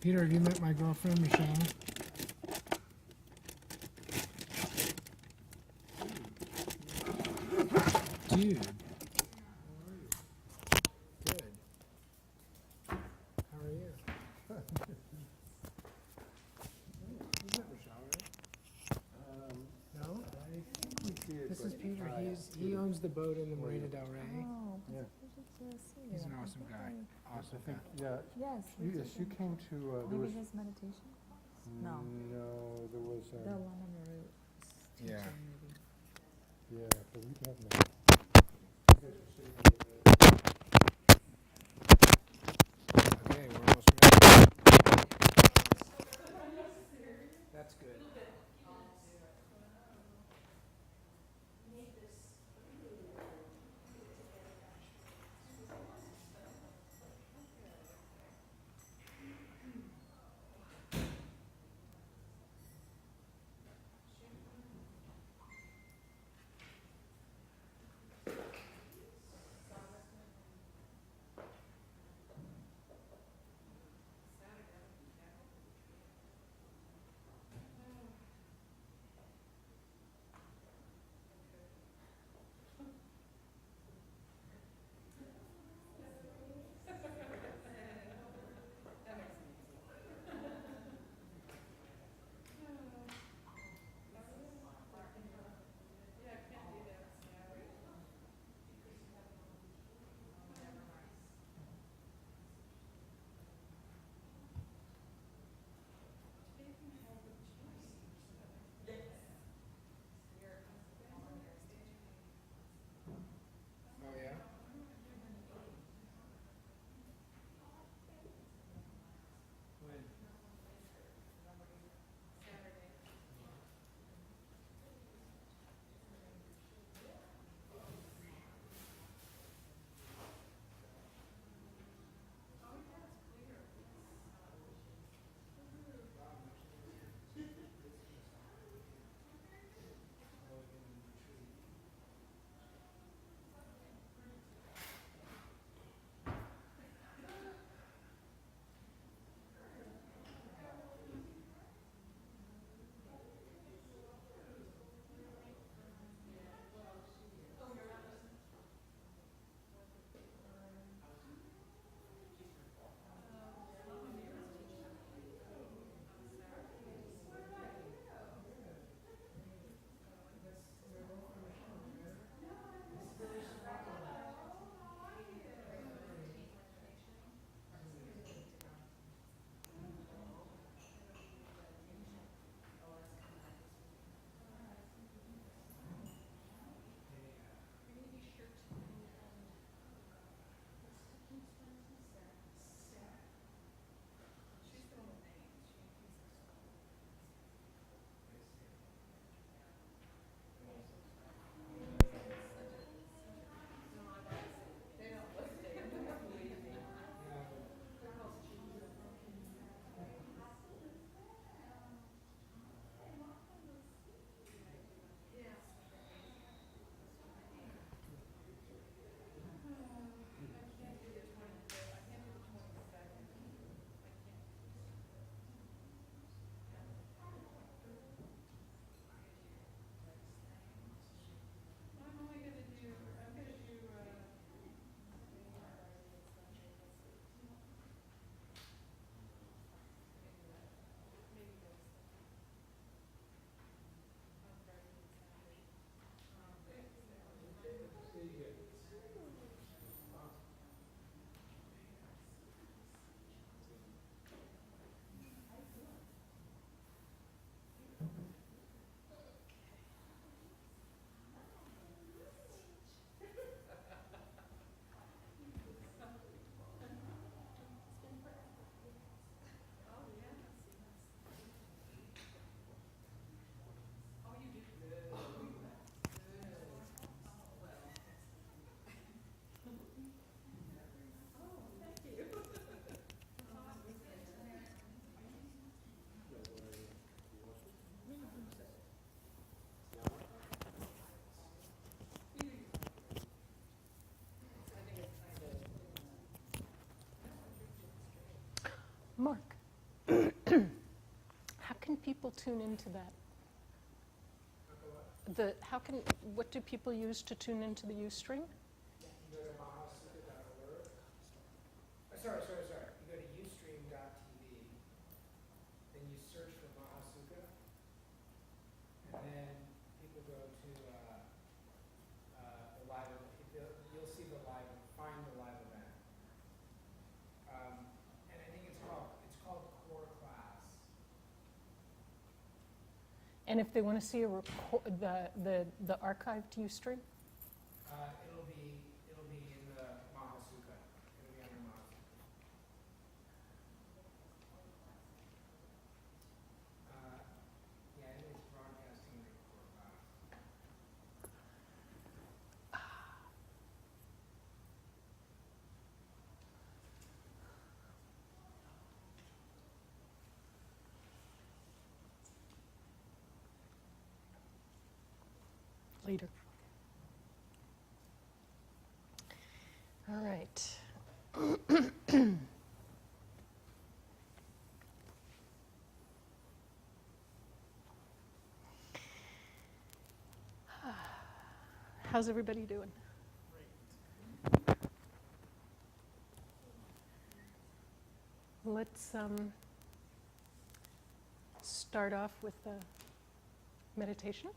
Peter, have you met my girlfriend, Michelle? Dude. Good. How are you? You met Michelle, right? No? I think we did. This is Peter. He owns the boat in the Marina Del Rey. Oh, Yeah. we should see He's you. an I awesome think guy. Awesome I think, guy. yeah. Yes. Yes, you came to, there Maybe was, his meditation class? No. no, there was, The Lama Marut teaching, Yeah. maybe. yeah, but we have no. Okay, we're almost ready. That's good. Oh, yeah? When? Mark. people tune into that? What do people use to tune into the Ustream? You go to mahasukha.org. Sorry. You go to ustream.tv, then you search for Mahasukha, and then people go to the live event. You'll see find the live event. And I think it's called Core Class. And if they want to see the archived Ustream? It'll be in the Mahasukha. It'll be under Mahasukha. Yeah, I think it's broadcasting the Core Class. Later. All right. How's everybody doing? Let's start off with the meditation.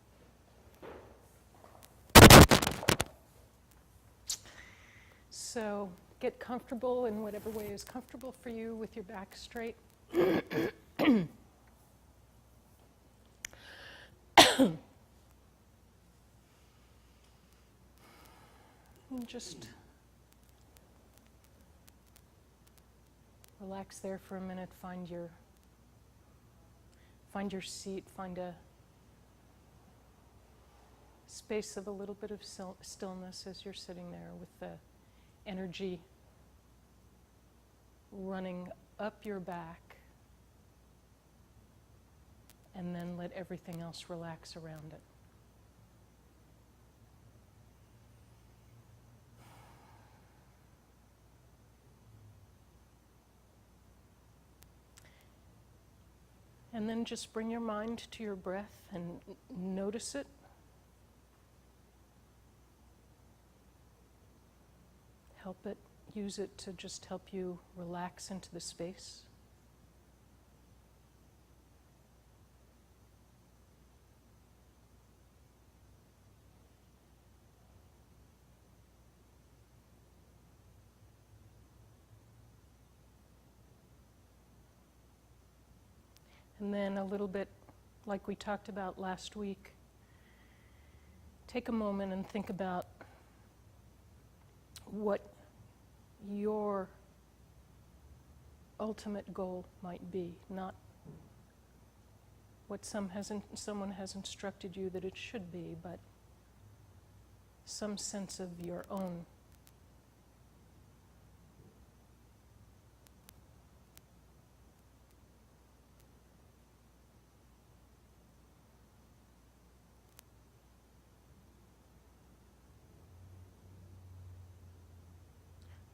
So get comfortable in whatever way is comfortable for you with your back straight. And just relax there for a minute. Find your seat. Find a space of a little bit of stillness as you're sitting there with the energy running up your back, and then let everything else relax around it. And then just bring your mind to your breath and notice it. Use it to just help you relax into the space. And then a little bit like we talked about last week, take a moment and think about what your ultimate goal might be, not what someone has instructed you that it should be, but some sense of your own.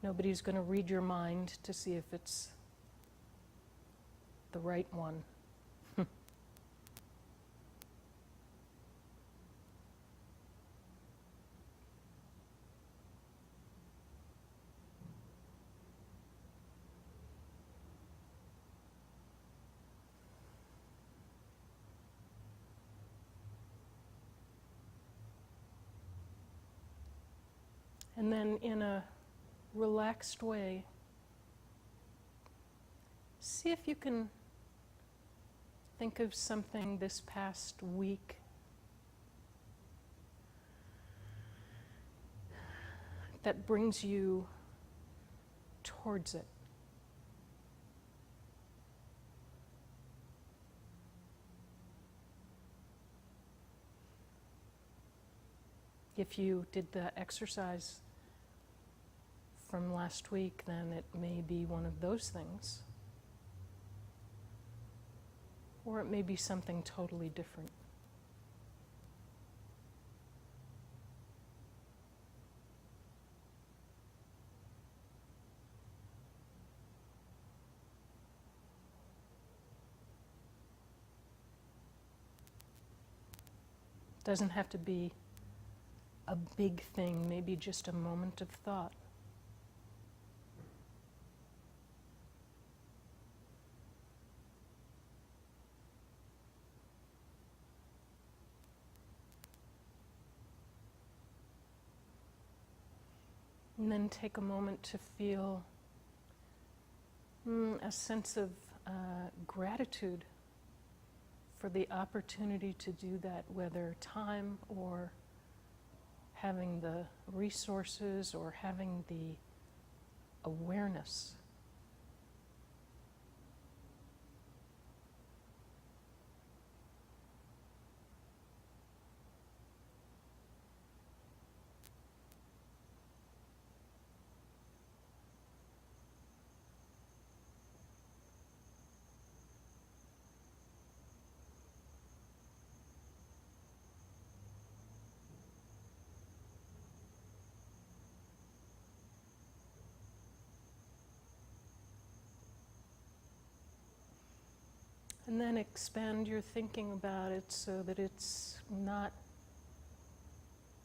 Nobody's going to read your mind to see if it's the right one. And then in a relaxed way, see if you can think of something this past week that brings you towards it. If you did the exercise from last week, then it may be one of those things. Or it may be something totally different. Doesn't have to be a big thing, maybe just a moment of thought. And then take a moment to feel a sense of gratitude for the opportunity to do that, whether time or having the resources or having the awareness. And then expand your thinking about it so that it's not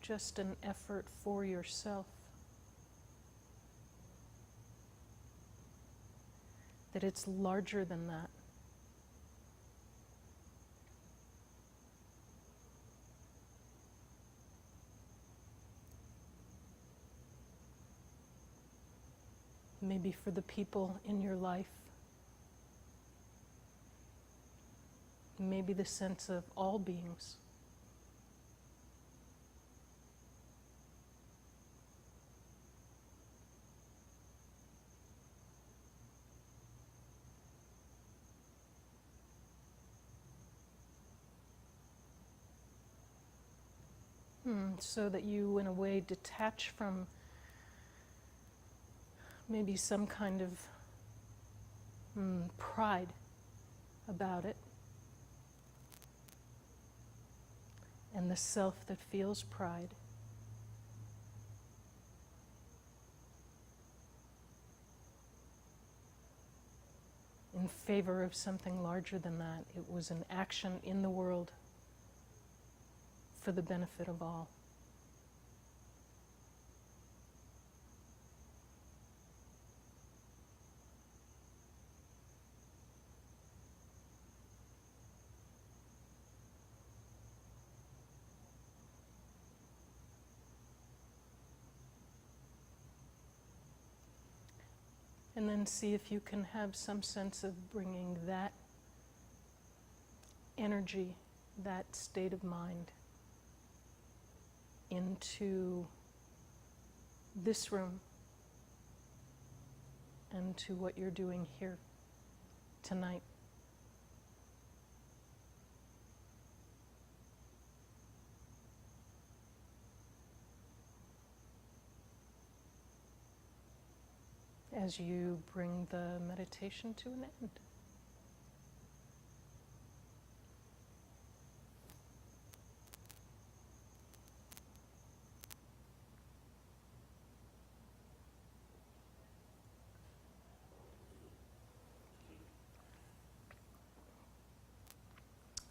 just an effort for yourself, that it's larger than that. Maybe for the people in your life. Maybe the sense of all beings. So that you, in a way, detach from maybe some kind of pride about it. And the self that feels pride. In favor of something larger than that. It was an action in the world for the benefit of all. And then see if you can have some sense of bringing that energy, that state of mind, into this room and to what you're doing here tonight. As you bring the meditation to an end.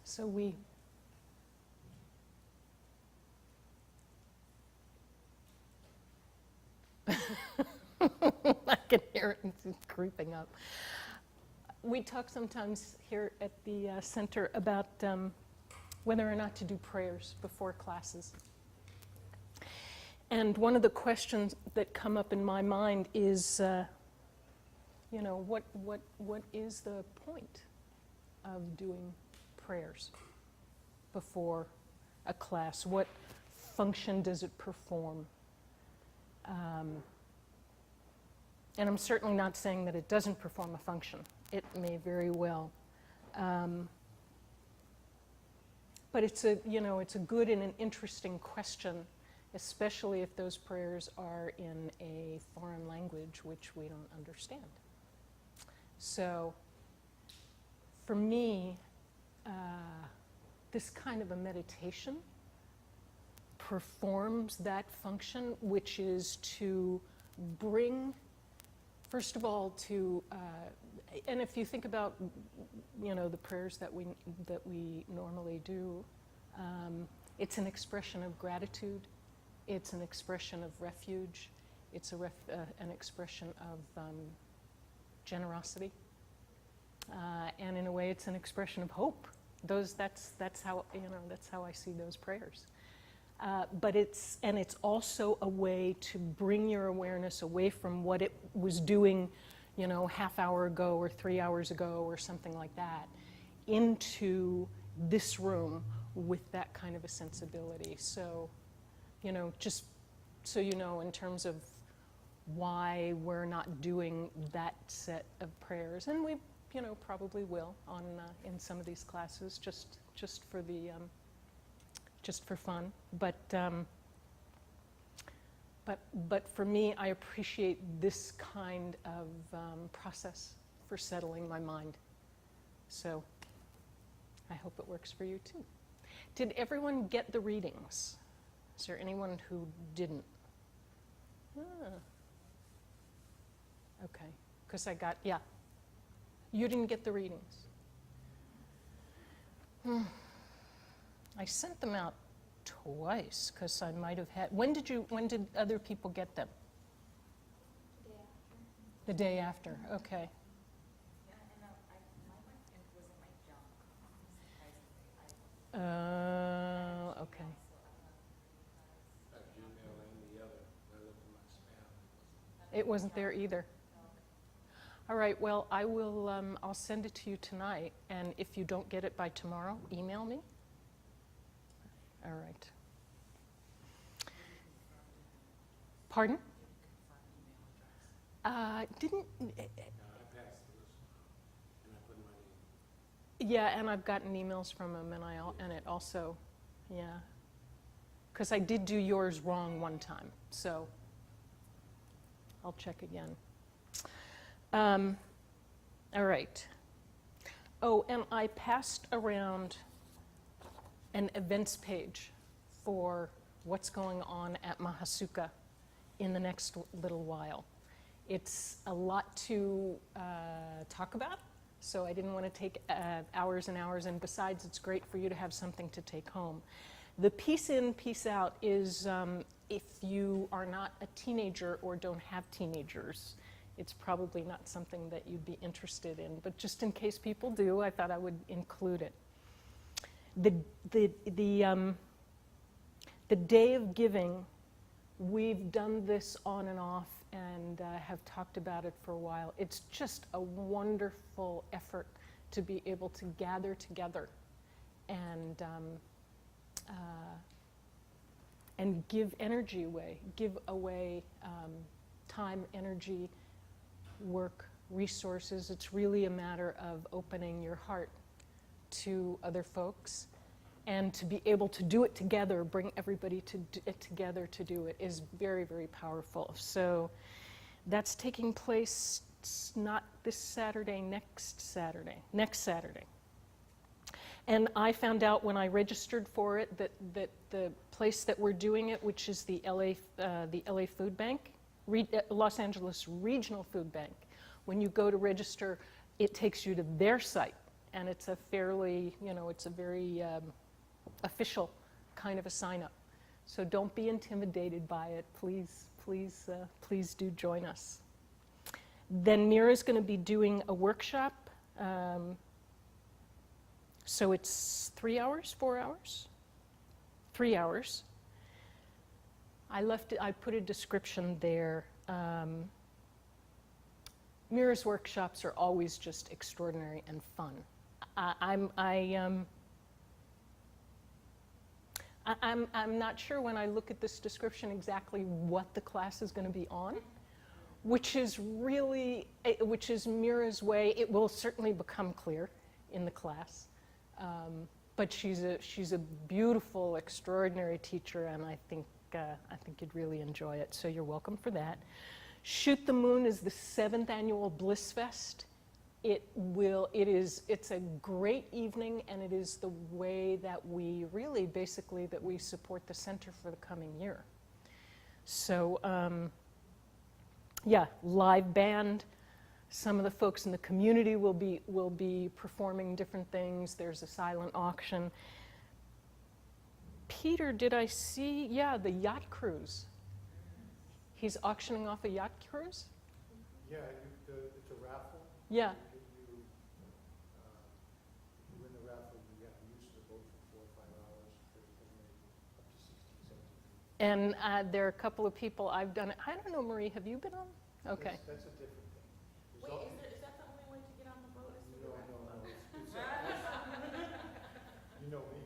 So we I can hear it creeping up. We talk sometimes here at the center about whether or not to do prayers before classes. And one of the questions that come up in my mind is, what is the point of doing prayers before a class? What function does it perform? And I'm certainly not saying that it doesn't perform a function. It may very well. But it's a good and an interesting question, especially if those prayers are in a foreign language which we don't understand. So for me, this kind of a meditation performs that function, which is to bring, first of all, and if you think about, the prayers that we normally do, It's an expression of gratitude. It's an expression of refuge. It's an expression of generosity. And in a way, it's an expression of hope. That's how I see those prayers. But it's also a way to bring your awareness away from what it was doing, half hour ago or 3 hours ago or something like that, into this room with that kind of a sensibility. So, just so you know, in terms of why we're not doing that set of prayers, and we, probably will on in some of these classes, just for the just for fun. But for me, I appreciate this kind of process for settling my mind. So I hope it works for you too. Did everyone get the readings? Is there anyone who didn't? Okay, because yeah. You didn't get the readings. I sent them out twice because I might have had. When did other people get them? The day after. Okay. Okay. It wasn't there either. All right, well, I will, I'll send it to you tonight, and if you don't get it by tomorrow, email me. All right. Pardon? Didn't... Yeah, and I've gotten emails from him, and it also, yeah. Because I did do yours wrong one time, so I'll check again. All right. Oh, and I passed around an events page for what's going on at Mahasukha in the next little while. It's a lot to talk about, so I didn't want to take hours and hours, and besides, it's great for you to have something to take home. The peace in, peace out is if you are not a teenager or don't have teenagers, it's probably not something that you'd be interested in, but just in case people do, I thought I would include it. The day of giving, we've done this on and off and have talked about it for a while. It's just a wonderful effort to be able to gather together and give energy away, give away time, energy, work, resources. It's really a matter of opening your heart to other folks, and to be able to do it together, bring everybody together to do it is very, very powerful. So that's taking place not this Saturday, next Saturday. And I found out when I registered for it that the place that we're doing it, which is the LA Food Bank, Los Angeles Regional Food Bank, when you go to register, it takes you to their site, and it's a fairly, it's a very official kind of a sign-up. So don't be intimidated by it. Please do join us. Then Mira's going to be doing a workshop. So it's 3 hours, 4 hours? 3 hours. I put a description there. Mira's workshops are always just extraordinary and fun. I'm not sure when I look at this description exactly what the class is going to be on, which is Mira's way. It will certainly become clear in the class. But she's a beautiful, extraordinary teacher, and I think you'd really enjoy it. So you're welcome for that. Shoot the Moon is the 7th annual Bliss Fest. It's a great evening, and it is the way that we support the center for the coming year. So yeah, live band. Some of the folks in the community will be performing different things. There's a silent auction. Peter, did I see? Yeah, the yacht cruise. He's auctioning off a yacht cruise? Yeah, it's a raffle. Yeah. You win the raffle, you have use of the boat for 4 or 5 hours, maybe up to 16, 17. And there are a couple of people I've done it. I don't know, Marie, have you been on? Okay. That's a different thing. Wait, is that the only way to get on the boat? Is through the raffle? No. You know me.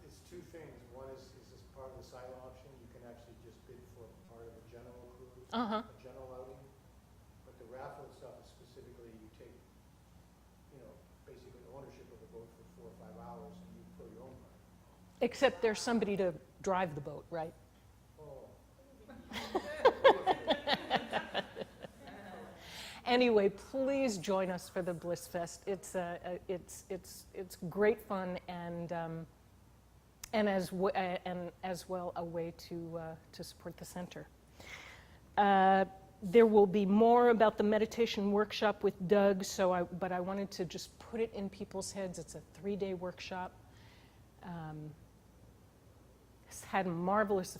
It's two things. One is as part of the silent auction, you can actually just bid for part of a general cruise, Uh-huh. a general outing. But the raffle itself is specifically you take, basically ownership of the boat for 4 or 5 hours and you throw your own money. Except there's somebody to drive the boat, right? Oh. Anyway, please join us for the Bliss Fest. It's great fun and as well a way to support the center. There will be more about the meditation workshop with Doug. But I wanted to just put it in people's heads. It's a 3-day workshop. It's had a marvelous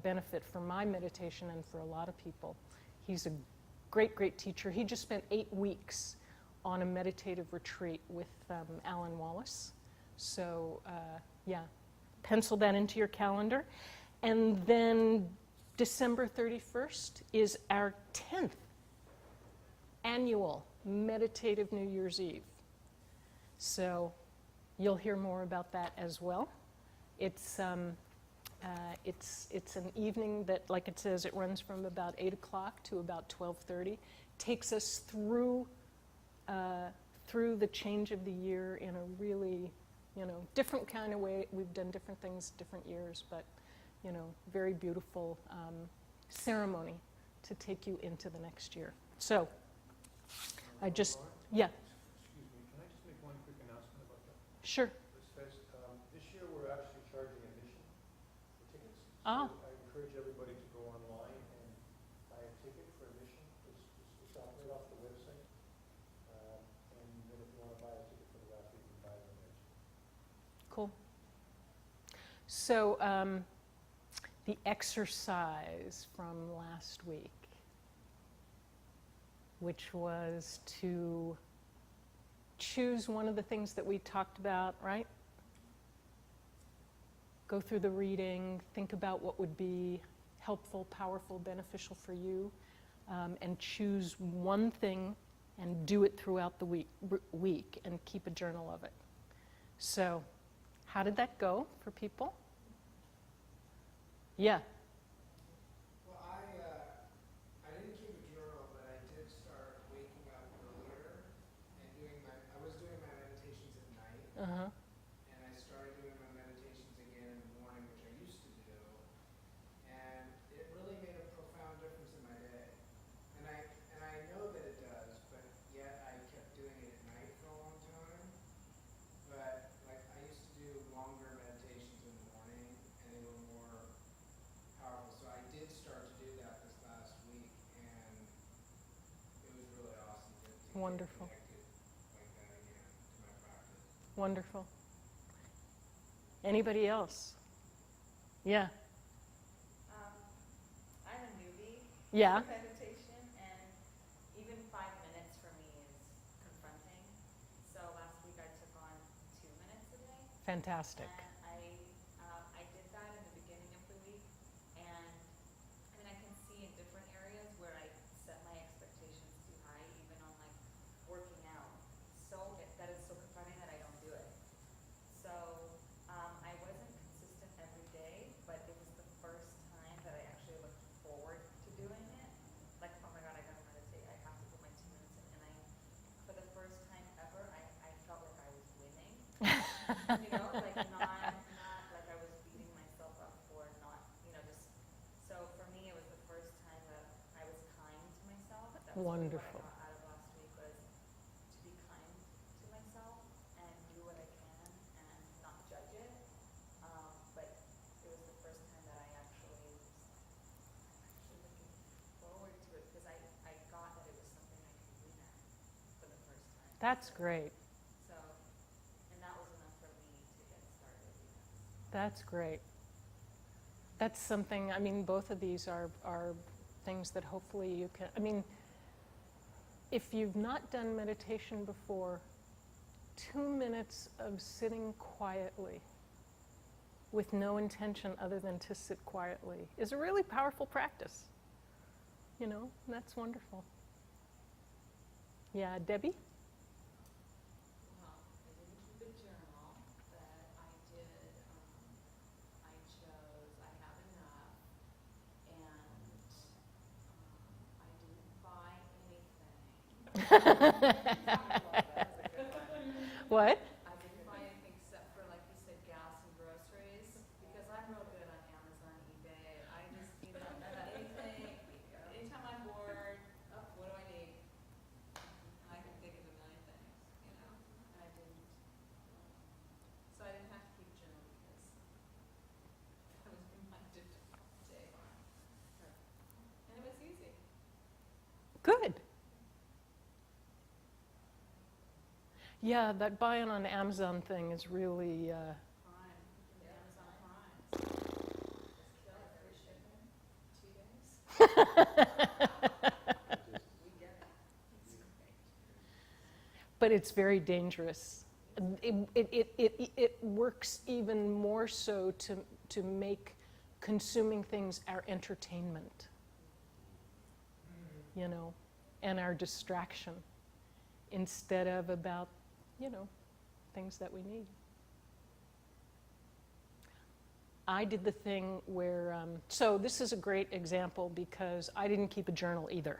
benefit for my meditation and for a lot of people. He's a great teacher. He just spent 8 weeks on a meditative retreat with Alan Wallace. So yeah, pencil that into your calendar. And then December 31st is our 10th annual meditative New Year's Eve. So you'll hear more about that as well. It's an evening that, like it says, it runs from about 8 o'clock to about 12:30. Takes us through the change of the year in a really, different kind of way. We've done different things different years, but, very beautiful ceremony to take you into the next year. So, yeah. Excuse me, can I just make one quick announcement about that? Sure. This year we're actually charging admission for tickets. Ah. So I encourage everybody to go online and buy a ticket for admission. It's right off the website. And then if you want to buy a ticket for the raffle, you can buy them there. Cool. So the exercise from last week, which was to choose one of the things that we talked about, right? Go through the reading, think about what would be helpful, powerful, beneficial for you, and choose one thing and do it throughout the week and keep a journal of it. So, how did that go for people? Yeah. Well, I didn't keep a journal, but I did start waking up earlier and I was doing my meditations at night. Uh-huh. And I started doing my meditations again in the morning, which I used to do, and it really made a profound difference in my day. And I know that it does, but yet I kept doing it at night for a long time. But like I used to do longer meditations in the morning, and they were more powerful. So I did start to do that this last week, and it was really awesome to Wonderful. get connected like that again to my practice. Wonderful. Anybody else? Yeah. I'm a newbie Yeah. to meditation, and even 5 minutes for me is confronting. So last week I took on 2 minutes a day. Fantastic. And I did that in the beginning of the week, and I can see in different areas where I set my expectations too high, even on like working out. That is so confronting that I don't do it. So I wasn't consistent every day, but it was the first time that I actually looked forward to doing it. Like, oh my God, I gotta meditate. I have to put my 2 minutes in, and for the first time ever, I felt like I was winning. Like not like I was beating myself up for not, just. So for me, it was the first time that I was kind to myself. That was really Wonderful. what I got out of last week, was to be kind to myself and do what I can and not judge it. But it was the first time that I actually was looking forward to it, because I got that it was something I could win at for the first time. That's great. So, and that was enough for me to get started. That's great. That's something, I mean, both of these are things that hopefully you can, I mean, if you've not done meditation before, 2 minutes of sitting quietly with no intention other than to sit quietly is a really powerful practice. You know, that's wonderful. Yeah, Debbie? Well, I didn't keep a journal, but I did, I chose, I have enough, and I didn't buy anything. What? I didn't buy anything except for, like you said, gas and groceries, because I'm real good on Amazon, eBay. I just, anything, anytime I'm bored, what do I need? And I can think of a million things, and I didn't. So I didn't have to keep a journal because I was reminded all day long. And it was easy. Good. Yeah, that buying on Amazon thing is really, Prime, Amazon Prime. Just kill it, free shipping, 2 days. We get it. It's great. but it's very dangerous. It works even more so to make consuming things our entertainment, you know, and our distraction, instead of about, you know, things that we need. I did the thing where, so this is a great example because I didn't keep a journal either.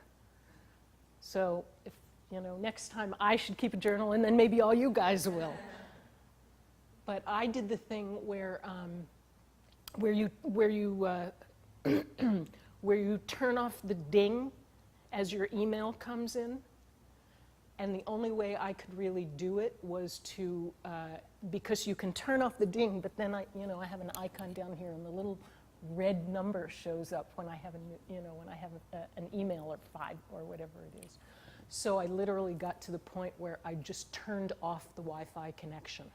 So if, you know, next time I should keep a journal and then maybe all you guys will. But I did the thing where you where you turn off the ding as your email comes in. And the only way I could really do it was to, because you can turn off the ding, but then I have an icon down here, and the little red number shows up when I have an email or 5 or whatever it is. So I literally got to the point where I just turned off the Wi-Fi connection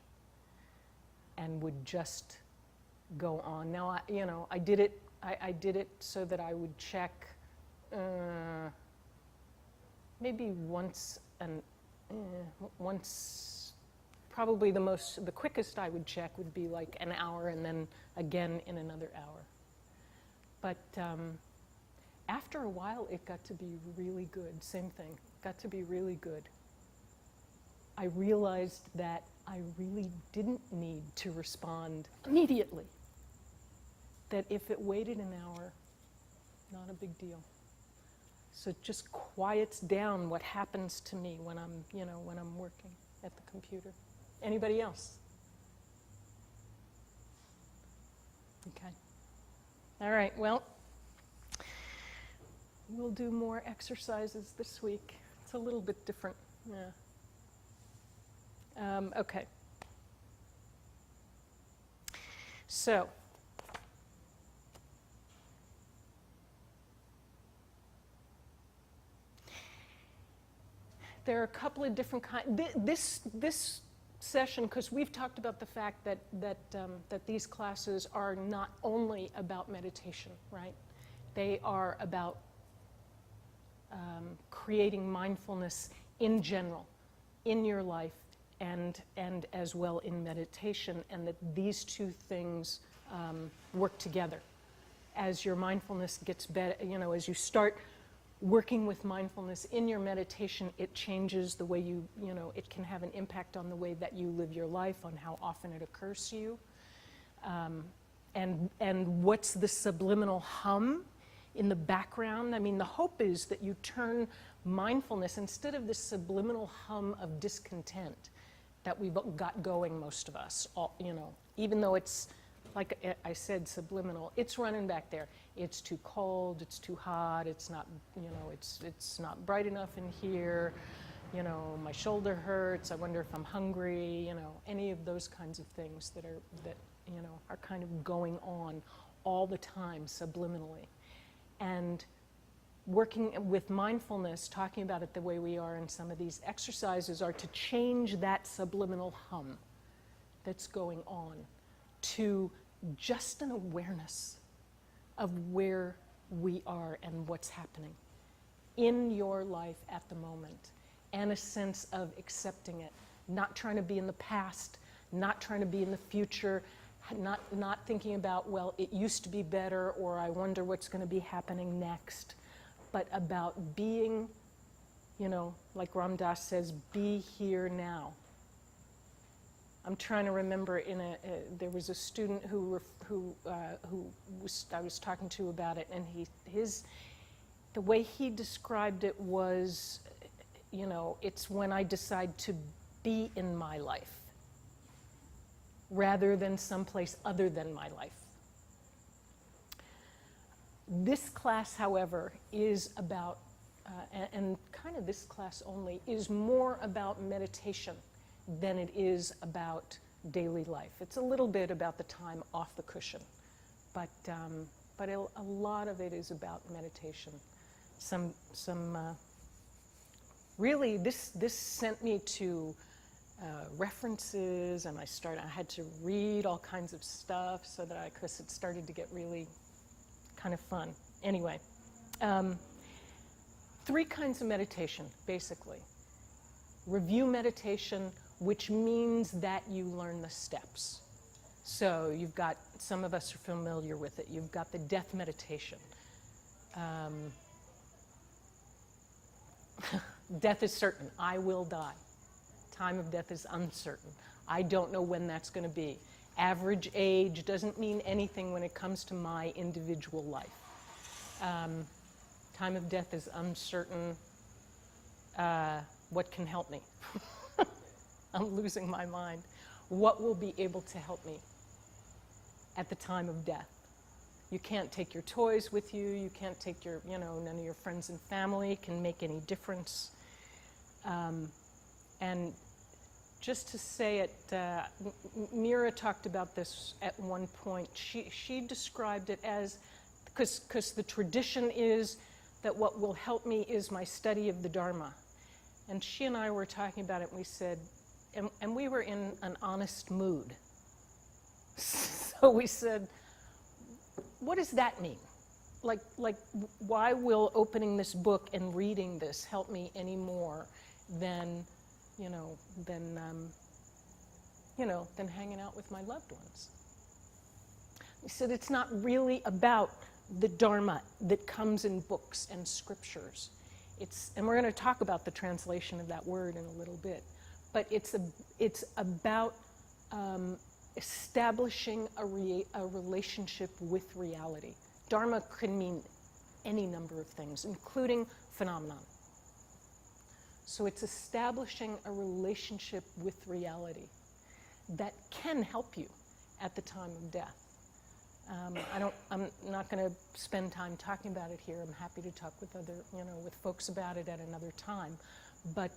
and would just go on. Now I did it. I did it so that I would check maybe once. And once, probably the quickest I would check would be like an hour, and then again in another hour. But after a while, it got to be really good. Same thing, got to be really good. I realized that I really didn't need to respond immediately. That if it waited an hour, not a big deal. So it just quiets down what happens to me when I'm working at the computer. Anybody else? Okay. All right, well, we'll do more exercises this week. It's a little bit different. Yeah. Okay. So, there are a couple of different kinds. This session, because we've talked about the fact that these classes are not only about meditation, right? They are about creating mindfulness in general, in your life, and as well in meditation, and that these two things work together. As your mindfulness gets better, as you start working with mindfulness in your meditation, it changes the way it can have an impact on the way that you live your life, on how often it occurs to you. And what's the subliminal hum in the background? I mean, the hope is that you turn mindfulness, instead of this subliminal hum of discontent that we've got going, most of us, even though it's, like I said, subliminal, it's running back there. It's too cold, it's too hot, it's not, it's not bright enough in here, my shoulder hurts, I wonder if I'm hungry, any of those kinds of things that are kind of going on all the time subliminally. And working with mindfulness, talking about it the way we are in some of these exercises, are to change that subliminal hum that's going on to just an awareness of where we are and what's happening in your life at the moment, and a sense of accepting it, not trying to be in the past, not trying to be in the future, not thinking about, well, it used to be better, or I wonder what's going to be happening next, but about being, like Ram Dass says, be here now. I'm trying to remember, there was a student who I was talking to about it, and the way he described it was, it's when I decide to be in my life rather than someplace other than my life. This class, however, is about, and kind of this class only, is more about meditation than it is about daily life. It's a little bit about the time off the cushion, but a lot of it is about meditation. Really, this sent me to references, and I had to read all kinds of stuff so that because it started to get really kind of fun. Anyway, 3 kinds of meditation, basically. Review meditation, which means that you learn the steps. So you've got, some of us are familiar with it, you've got the death meditation. Death is certain. I will die. Time of death is uncertain. I don't know when that's going to be. Average age doesn't mean anything when it comes to my individual life. Time of death is uncertain. What can help me? I'm losing my mind. What will be able to help me at the time of death? You can't take your toys with you. You can't take your, none of your friends and family can make any difference. And just to say it, Mira talked about this at one point. She described it as, because the tradition is that what will help me is my study of the Dharma. And she and I were talking about it, and we said, and we were in an honest mood. So we said, what does that mean? Like, why will opening this book and reading this help me any more than hanging out with my loved ones? We said it's not really about the Dharma that comes in books and scriptures. And we're going to talk about the translation of that word in a little bit, but it's about establishing a relationship with reality. Dharma can mean any number of things, including phenomenon. So it's establishing a relationship with reality that can help you at the time of death. I'm not going to spend time talking about it here. I'm happy to talk with with folks about it at another time. But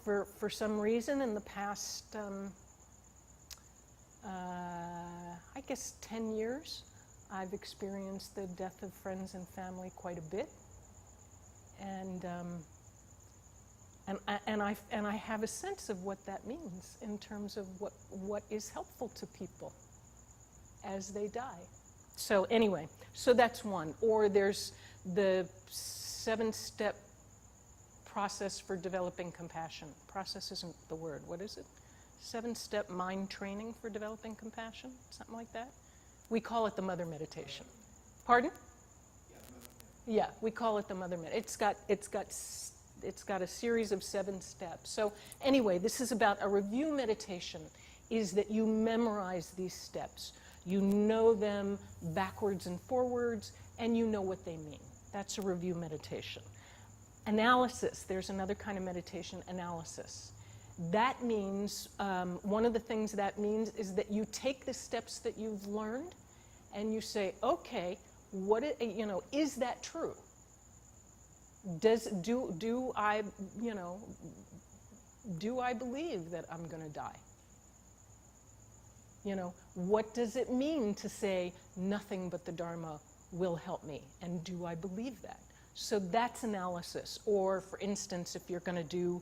for some reason in the past, I guess 10 years, I've experienced the death of friends and family quite a bit. And I have a sense of what that means in terms of what is helpful to people as they die. So anyway, so that's one. Or there's the 7-step process for developing compassion. Process isn't the word. What is it? 7-step mind training for developing compassion? Something like that? We call it the mother meditation. Pardon? Yeah, we call it the mother meditation. It's got a series of 7 steps. So anyway, this is about a review meditation, is that you memorize these steps. You know them backwards and forwards, and you know what they mean. That's a review meditation. Analysis, there's another kind of meditation, analysis. That means, one of the things that means is that you take the steps that you've learned and you say, okay, is that true? Do I believe that I'm going to die? What does it mean to say nothing but the Dharma will help me? And do I believe that? So that's analysis. Or, for instance, if you're going to do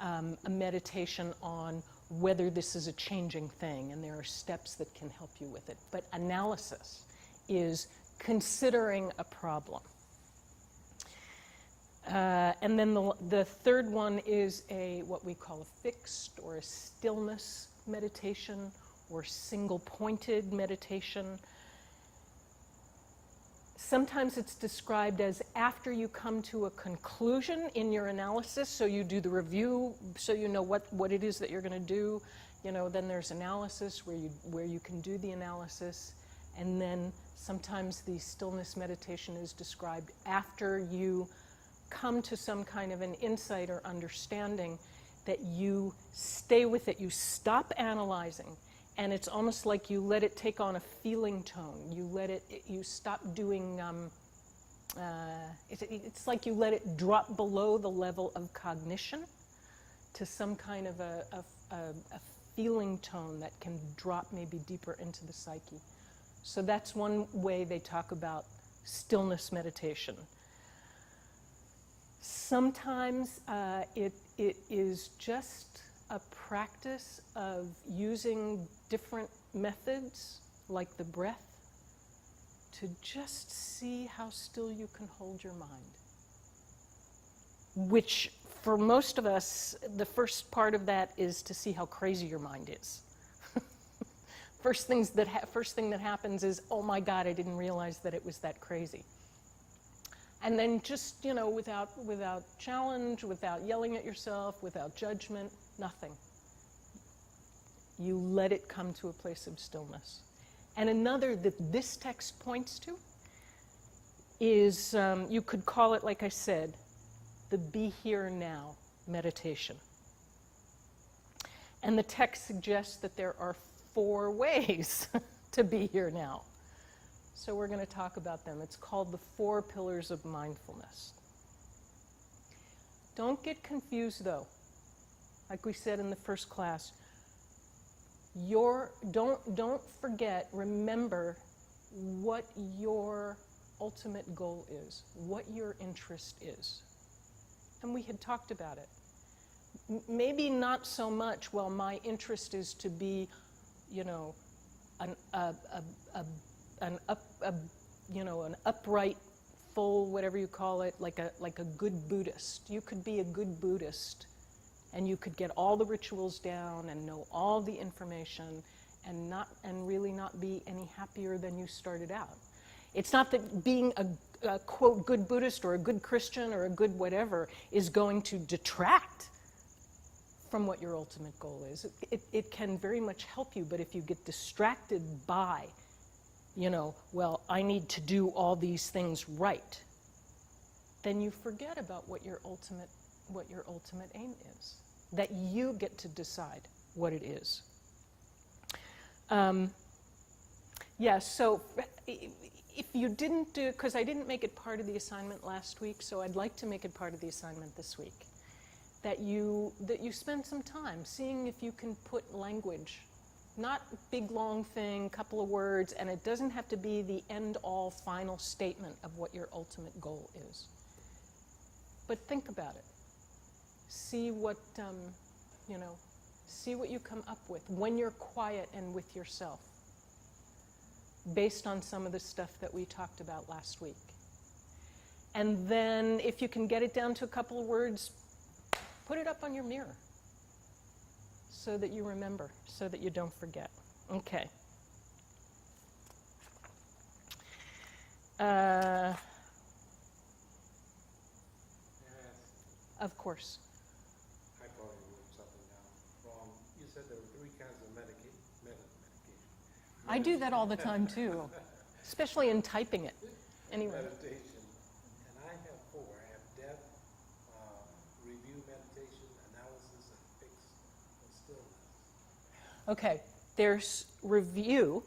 a meditation on whether this is a changing thing, and there are steps that can help you with it. But analysis is considering a problem. And then the third one is what we call a fixed or a stillness meditation or single-pointed meditation. Sometimes it's described as after you come to a conclusion in your analysis, so you do the review, so you know what it is that you're going to do. Then there's analysis where you can do the analysis, and then sometimes the stillness meditation is described after you come to some kind of an insight or understanding, that you stay with it, you stop analyzing, and it's almost like you let it take on a feeling tone. You stop doing, it's like you let it drop below the level of cognition to some kind of a feeling tone that can drop maybe deeper into the psyche. So that's one way they talk about stillness meditation. Sometimes it is just a practice of using different methods, like the breath, to just see how still you can hold your mind. Which, for most of us, the first part of that is to see how crazy your mind is. First thing that happens is, oh my God, I didn't realize that it was that crazy. And then just, without challenge, without yelling at yourself, without judgment, nothing. You let it come to a place of stillness. And another that this text points to is, you could call it, like I said, the be here now meditation. And the text suggests that there are 4 ways to be here now. So we're going to talk about them. It's called the 4 pillars of mindfulness. Don't get confused, though. Like we said in the first class, don't forget, remember what your ultimate goal is, what your interest is. And we had talked about it. Maybe not so much, well, my interest is to be, an upright, full, whatever you call it, like a good Buddhist. You could be a good Buddhist, and you could get all the rituals down and know all the information, and really not be any happier than you started out. It's not that being a quote good Buddhist or a good Christian or a good whatever is going to detract from what your ultimate goal is. It can very much help you, but if you get distracted by, well, I need to do all these things right, then you forget about what your ultimate aim is, that you get to decide what it is. So if you didn't do, because I didn't make it part of the assignment last week, so I'd like to make it part of the assignment this week, that you spend some time seeing if you can put language, not big long thing, couple of words, and it doesn't have to be the end-all final statement of what your ultimate goal is. But think about it. See what, see what you come up with when you're quiet and with yourself, based on some of the stuff that we talked about last week. And then if you can get it down to a couple of words, put it up on your mirror so that you remember, so that you don't forget. Okay. Of course. I probably wrote something down wrong. You said there were 3 kinds of medication. I do that all the time too, especially in typing it. Anyway. Meditation. And I have 4. I have death, review meditation, analysis, and fixed and stillness. Okay, there's review,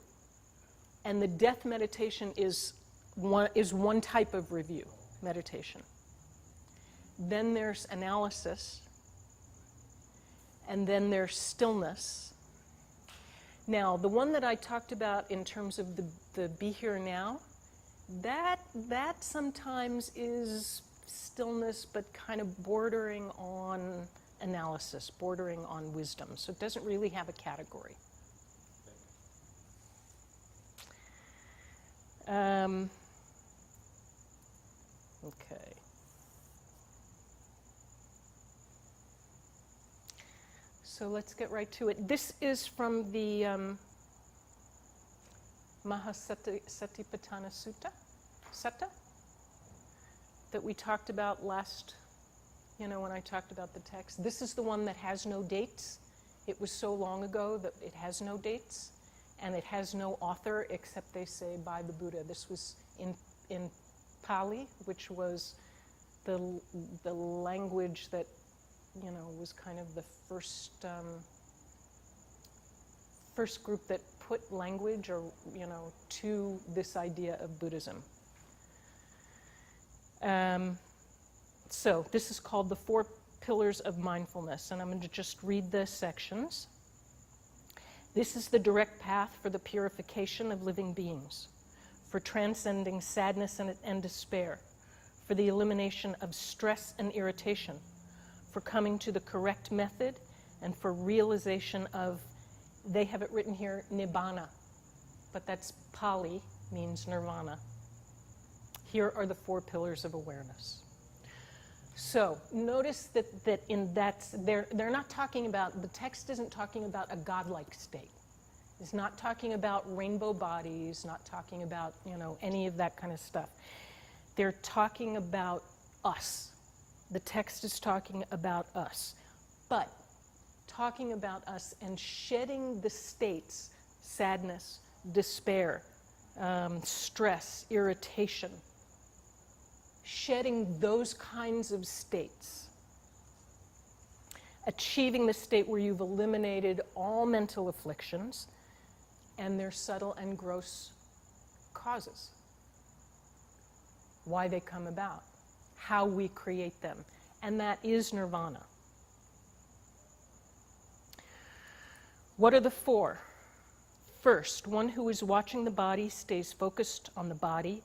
and the death meditation is one type of review meditation. Then there's analysis, and then there's stillness. Now, the one that I talked about in terms of the be here now, that sometimes is stillness, but kind of bordering on analysis, bordering on wisdom. So it doesn't really have a category. Okay. So let's get right to it. This is from the Mahasatipatthana Sutta that we talked about last, when I talked about the text. This is the one that has no dates. It was so long ago that it has no dates, and it has no author except they say by the Buddha. This was in Pali, which was the language that was kind of the first group that put language to this idea of Buddhism. So this is called the 4 Pillars of Mindfulness, and I'm going to just read the sections. This is the direct path for the purification of living beings, for transcending sadness and despair, for the elimination of stress and irritation, for coming to the correct method, and for realization of, they have it written here, nibbana, but that's Pali, means nirvana. Here are the 4 pillars of awareness. So notice that in that, they're not talking about, the text isn't talking about a godlike state. It's not talking about rainbow bodies, not talking about, any of that kind of stuff. They're talking about us. The text is talking about us. But talking about us and shedding the states, sadness, despair, stress, irritation, shedding those kinds of states, achieving the state where you've eliminated all mental afflictions and their subtle and gross causes, why they come about, how we create them, and that is nirvana. What are the 4? First, one who is watching the body stays focused on the body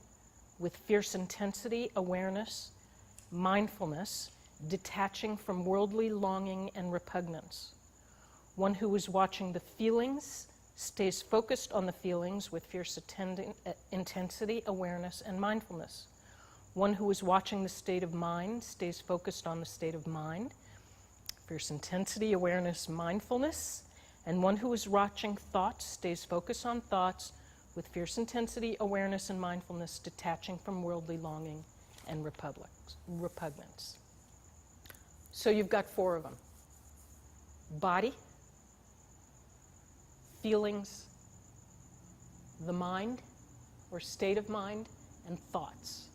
with fierce intensity, awareness, mindfulness, detaching from worldly longing and repugnance. One who is watching the feelings stays focused on the feelings with fierce intensity, awareness, and mindfulness. One who is watching the state of mind stays focused on the state of mind, fierce intensity, awareness, mindfulness. And one who is watching thoughts stays focused on thoughts with fierce intensity, awareness, and mindfulness, detaching from worldly longing and repugnance. So you've got 4 of them. Body, feelings, the mind, or state of mind, and thoughts.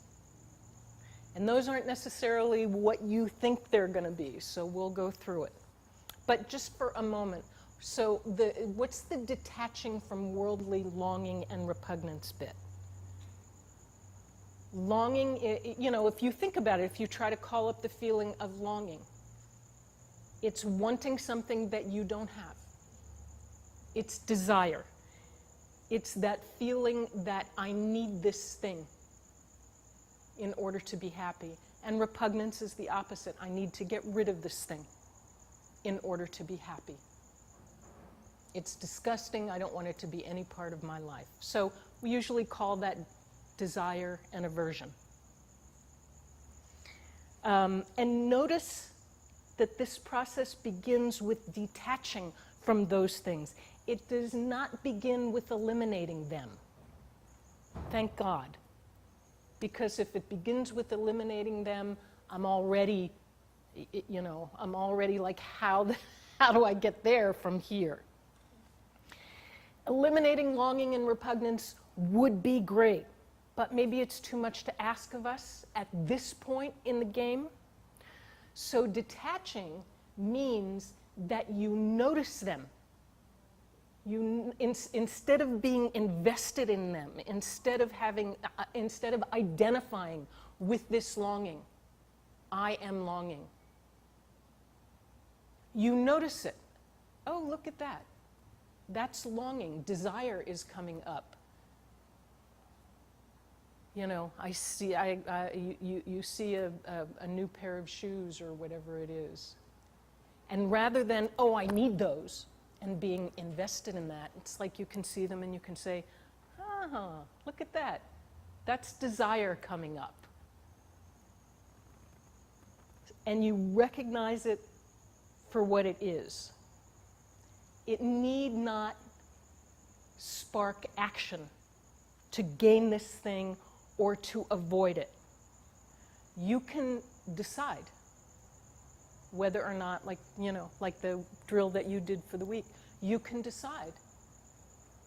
And those aren't necessarily what you think they're going to be, so we'll go through it. But just for a moment, so what's the detaching from worldly longing and repugnance bit? Longing, if you think about it, if you try to call up the feeling of longing, it's wanting something that you don't have. It's desire. It's that feeling that I need this thing in order to be happy. And repugnance is the opposite. I need to get rid of this thing in order to be happy. It's disgusting. I don't want it to be any part of my life. So we usually call that desire and aversion. And notice that this process begins with detaching from those things. It does not begin with eliminating them. Thank God. Because if it begins with eliminating them, I'm already like, how do I get there from here? Eliminating longing and repugnance would be great, but maybe it's too much to ask of us at this point in the game. So detaching means that you notice them. Instead of being invested in them, instead of identifying with this longing, I am longing. You notice it. Oh, look at that. That's longing. Desire is coming up. I see. You see a new pair of shoes or whatever it is. And rather than, oh, I need those, and being invested in that, it's like you can see them and you can say, ah, look at that. That's desire coming up. And you recognize it for what it is. It need not spark action to gain this thing or to avoid it. You can decide whether or not, like, you know, like the drill that you did for the week, you can decide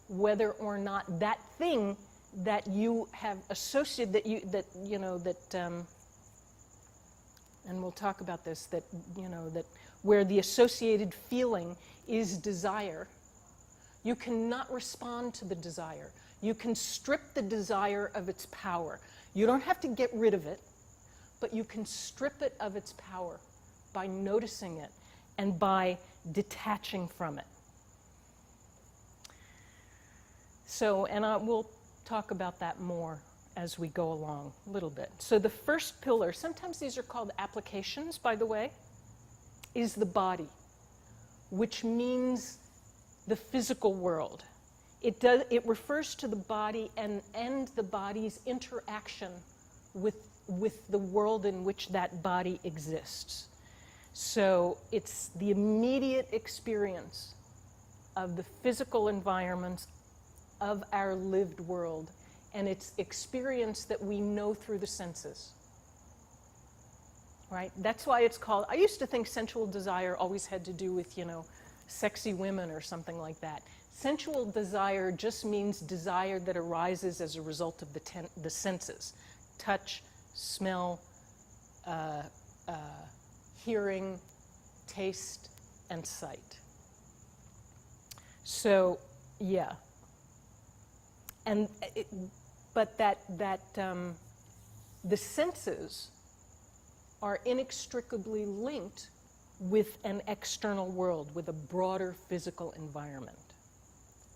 whether or not that thing that you have associated, and we'll talk about this, that where the associated feeling is desire, you cannot respond to the desire. You can strip the desire of its power. You don't have to get rid of it, but you can strip it of its power by noticing it and by detaching from it. So, and we'll talk about that more as we go along a little bit. So the first pillar, sometimes these are called applications, by the way, is the body, which means the physical world. It refers to the body and the body's interaction with the world in which that body exists. So it's the immediate experience of the physical environments of our lived world, and it's experience that we know through the senses. Right? That's why it's called, I used to think sensual desire always had to do with, sexy women or something like that. Sensual desire just means desire that arises as a result of the senses. Touch, smell, hearing, taste, and sight. So, yeah. And but the senses are inextricably linked with an external world, with a broader physical environment.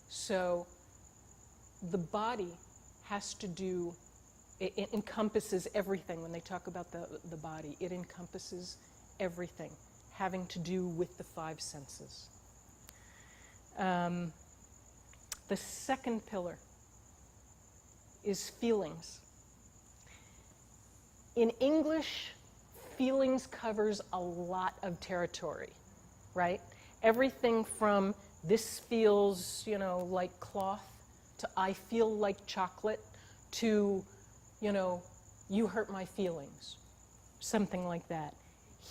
So the body has to do, it encompasses everything. When they talk about the body, it encompasses everything having to do with the five senses. The second pillar is feelings. In English, feelings covers a lot of territory, right? Everything from this feels, like cloth, to I feel like chocolate, to, you hurt my feelings, something like that.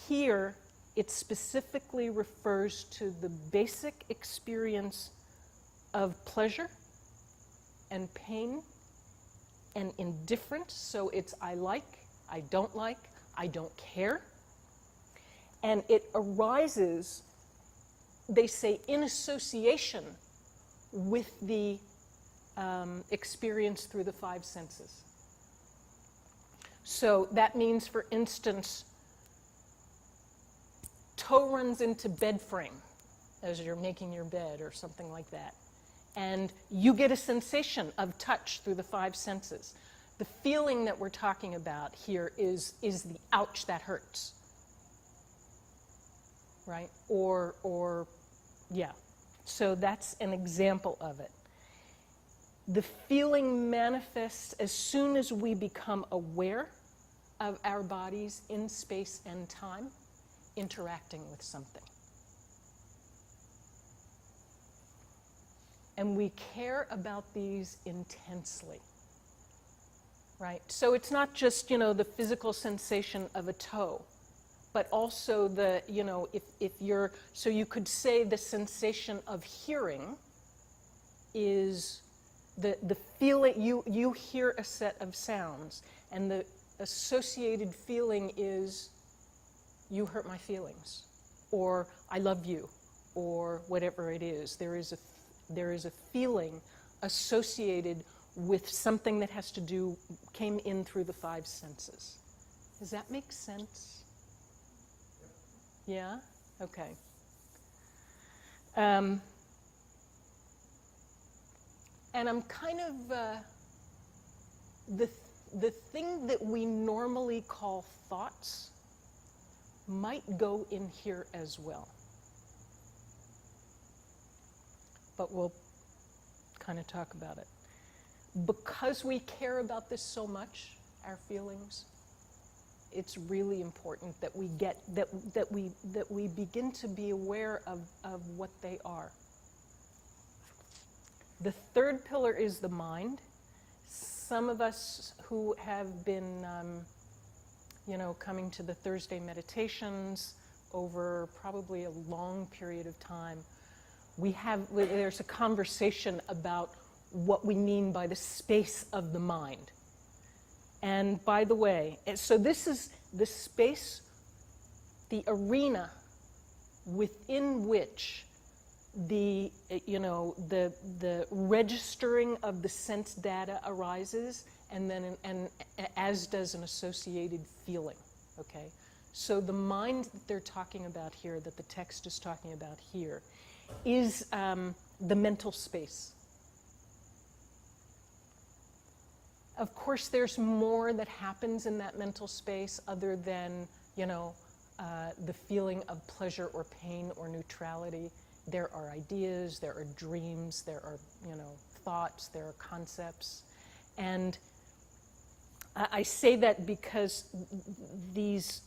Here, it specifically refers to the basic experience of pleasure and pain and indifference. So it's I like, I don't like, I don't care. And it arises, they say, in association with the experience through the five senses. So that means, for instance, toe runs into bed frame as you're making your bed or something like that. And you get a sensation of touch through the five senses. The feeling that we're talking about here is the ouch, that hurts. Right? Or yeah. So that's an example of it. The feeling manifests as soon as we become aware of our bodies in space and time interacting with something. And we care about these intensely, right? So it's not just, the physical sensation of a toe, but also the, if you're, so you could say the sensation of hearing is the feeling, you hear a set of sounds, and the associated feeling is, you hurt my feelings, or I love you, or whatever it is. There is a feeling associated with something that has to do, came in through the five senses. Does that make sense? Yeah? Okay. And I'm kind of, the thing that we normally call thoughts might go in here as well. but we'll kind of talk about it. Because we care about this so much, our feelings, it's really important that we get that we begin to be aware of what they are. The third pillar is the mind. Some of us who have been, coming to the Thursday meditations over probably a long period of time, there's a conversation about what we mean by the space of the mind. And by the way, so this is the space, the arena within which the registering of the sense data arises, and as does an associated feeling. Okay, so the mind that they're talking about here, that the text is talking about here, is the mental space. Of course, there's more that happens in that mental space other than, the feeling of pleasure or pain or neutrality. There are ideas, there are dreams, there are, thoughts, there are concepts. And I say that because these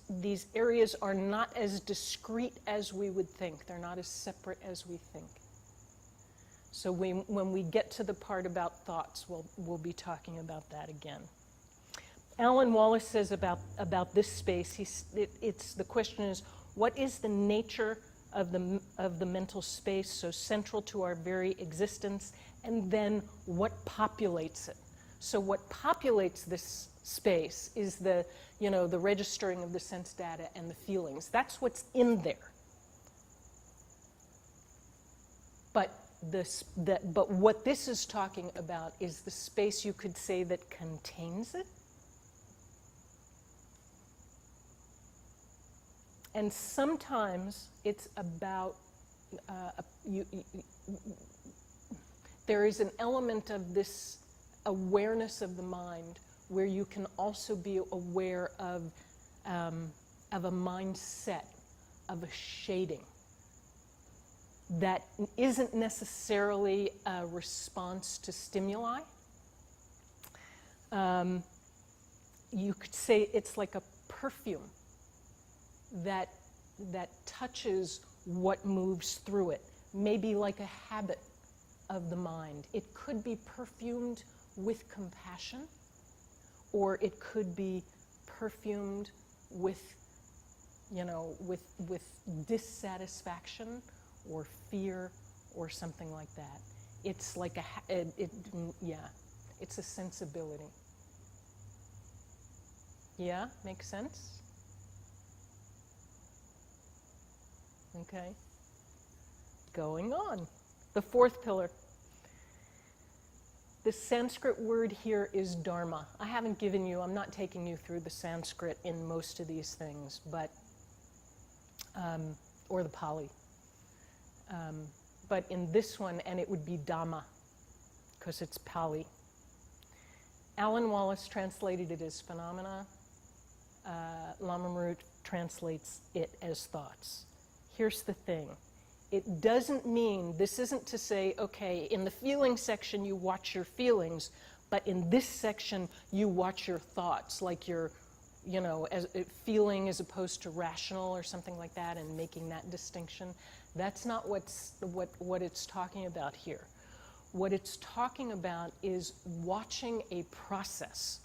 areas are not as discrete as we would think. They're not as separate as we think. So when we get to the part about thoughts, we'll be talking about that again. Alan Wallace says about this space, the question is, what is the nature of the mental space so central to our very existence, and then what populates it? So what populates this space is the registering of the sense data and the feelings. That's what's in there. But what this is talking about is the space, you could say, that contains it. And sometimes it's about, there is an element of this awareness of the mind where you can also be aware of a mindset, of a shading that isn't necessarily a response to stimuli. You could say it's like a perfume that touches what moves through it, maybe like a habit of the mind. It could be perfumed with compassion, or it could be perfumed with dissatisfaction or fear or something like that. It's like it's a sensibility. Yeah, makes sense? Okay. Going on. The fourth pillar. The Sanskrit word here is dharma. I'm not taking you through the Sanskrit in most of these things, but, or the Pali. But in this one, and it would be Dhamma, because it's Pali. Alan Wallace translated it as phenomena. Lama Marut translates it as thoughts. Here's the thing. It doesn't mean, this isn't to say, okay, in the feeling section you watch your feelings, but in this section you watch your thoughts, like your, as feeling as opposed to rational or something like that, and making that distinction. That's not what it's talking about here. What it's talking about is watching a process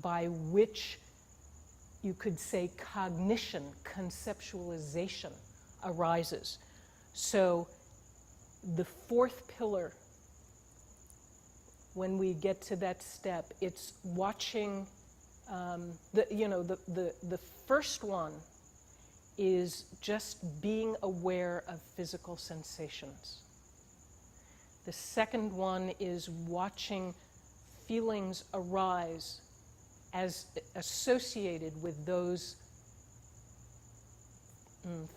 by which you could say cognition, conceptualization arises. So the fourth pillar, when we get to that step, it's watching, the first one is just being aware of physical sensations. The second one is watching feelings arise as associated with those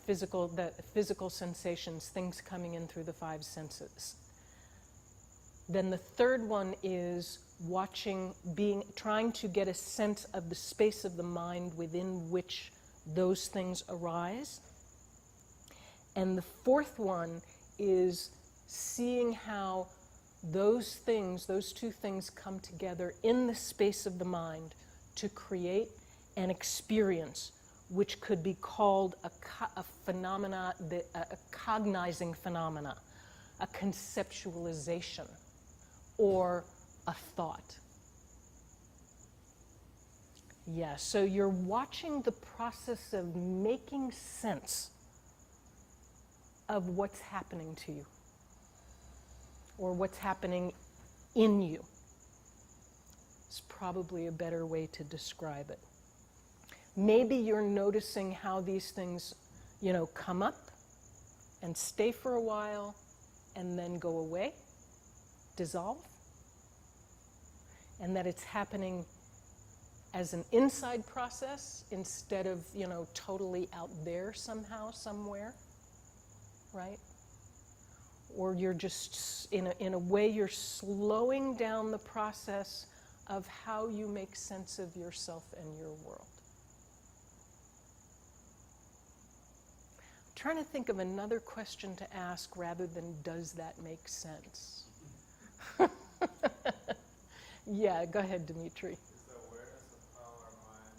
physical sensations, things coming in through the five senses. Then the third one is trying to get a sense of the space of the mind within which those things arise. And the fourth one is seeing how those things, those two things come together in the space of the mind to create an experience which could be called a phenomena, a cognizing phenomena, a conceptualization, or a thought. Yeah, so you're watching the process of making sense of what's happening to you, or what's happening in you. It's probably a better way to describe it. Maybe you're noticing how these things, come up and stay for a while and then go away, dissolve, and that it's happening as an inside process instead of, totally out there somehow, somewhere, right? Or you're just, in a way, you're slowing down the process of how you make sense of yourself and your world. I'm trying to think of another question to ask rather than, does that make sense? Yeah, go ahead, Dimitri. Is the awareness of how our mind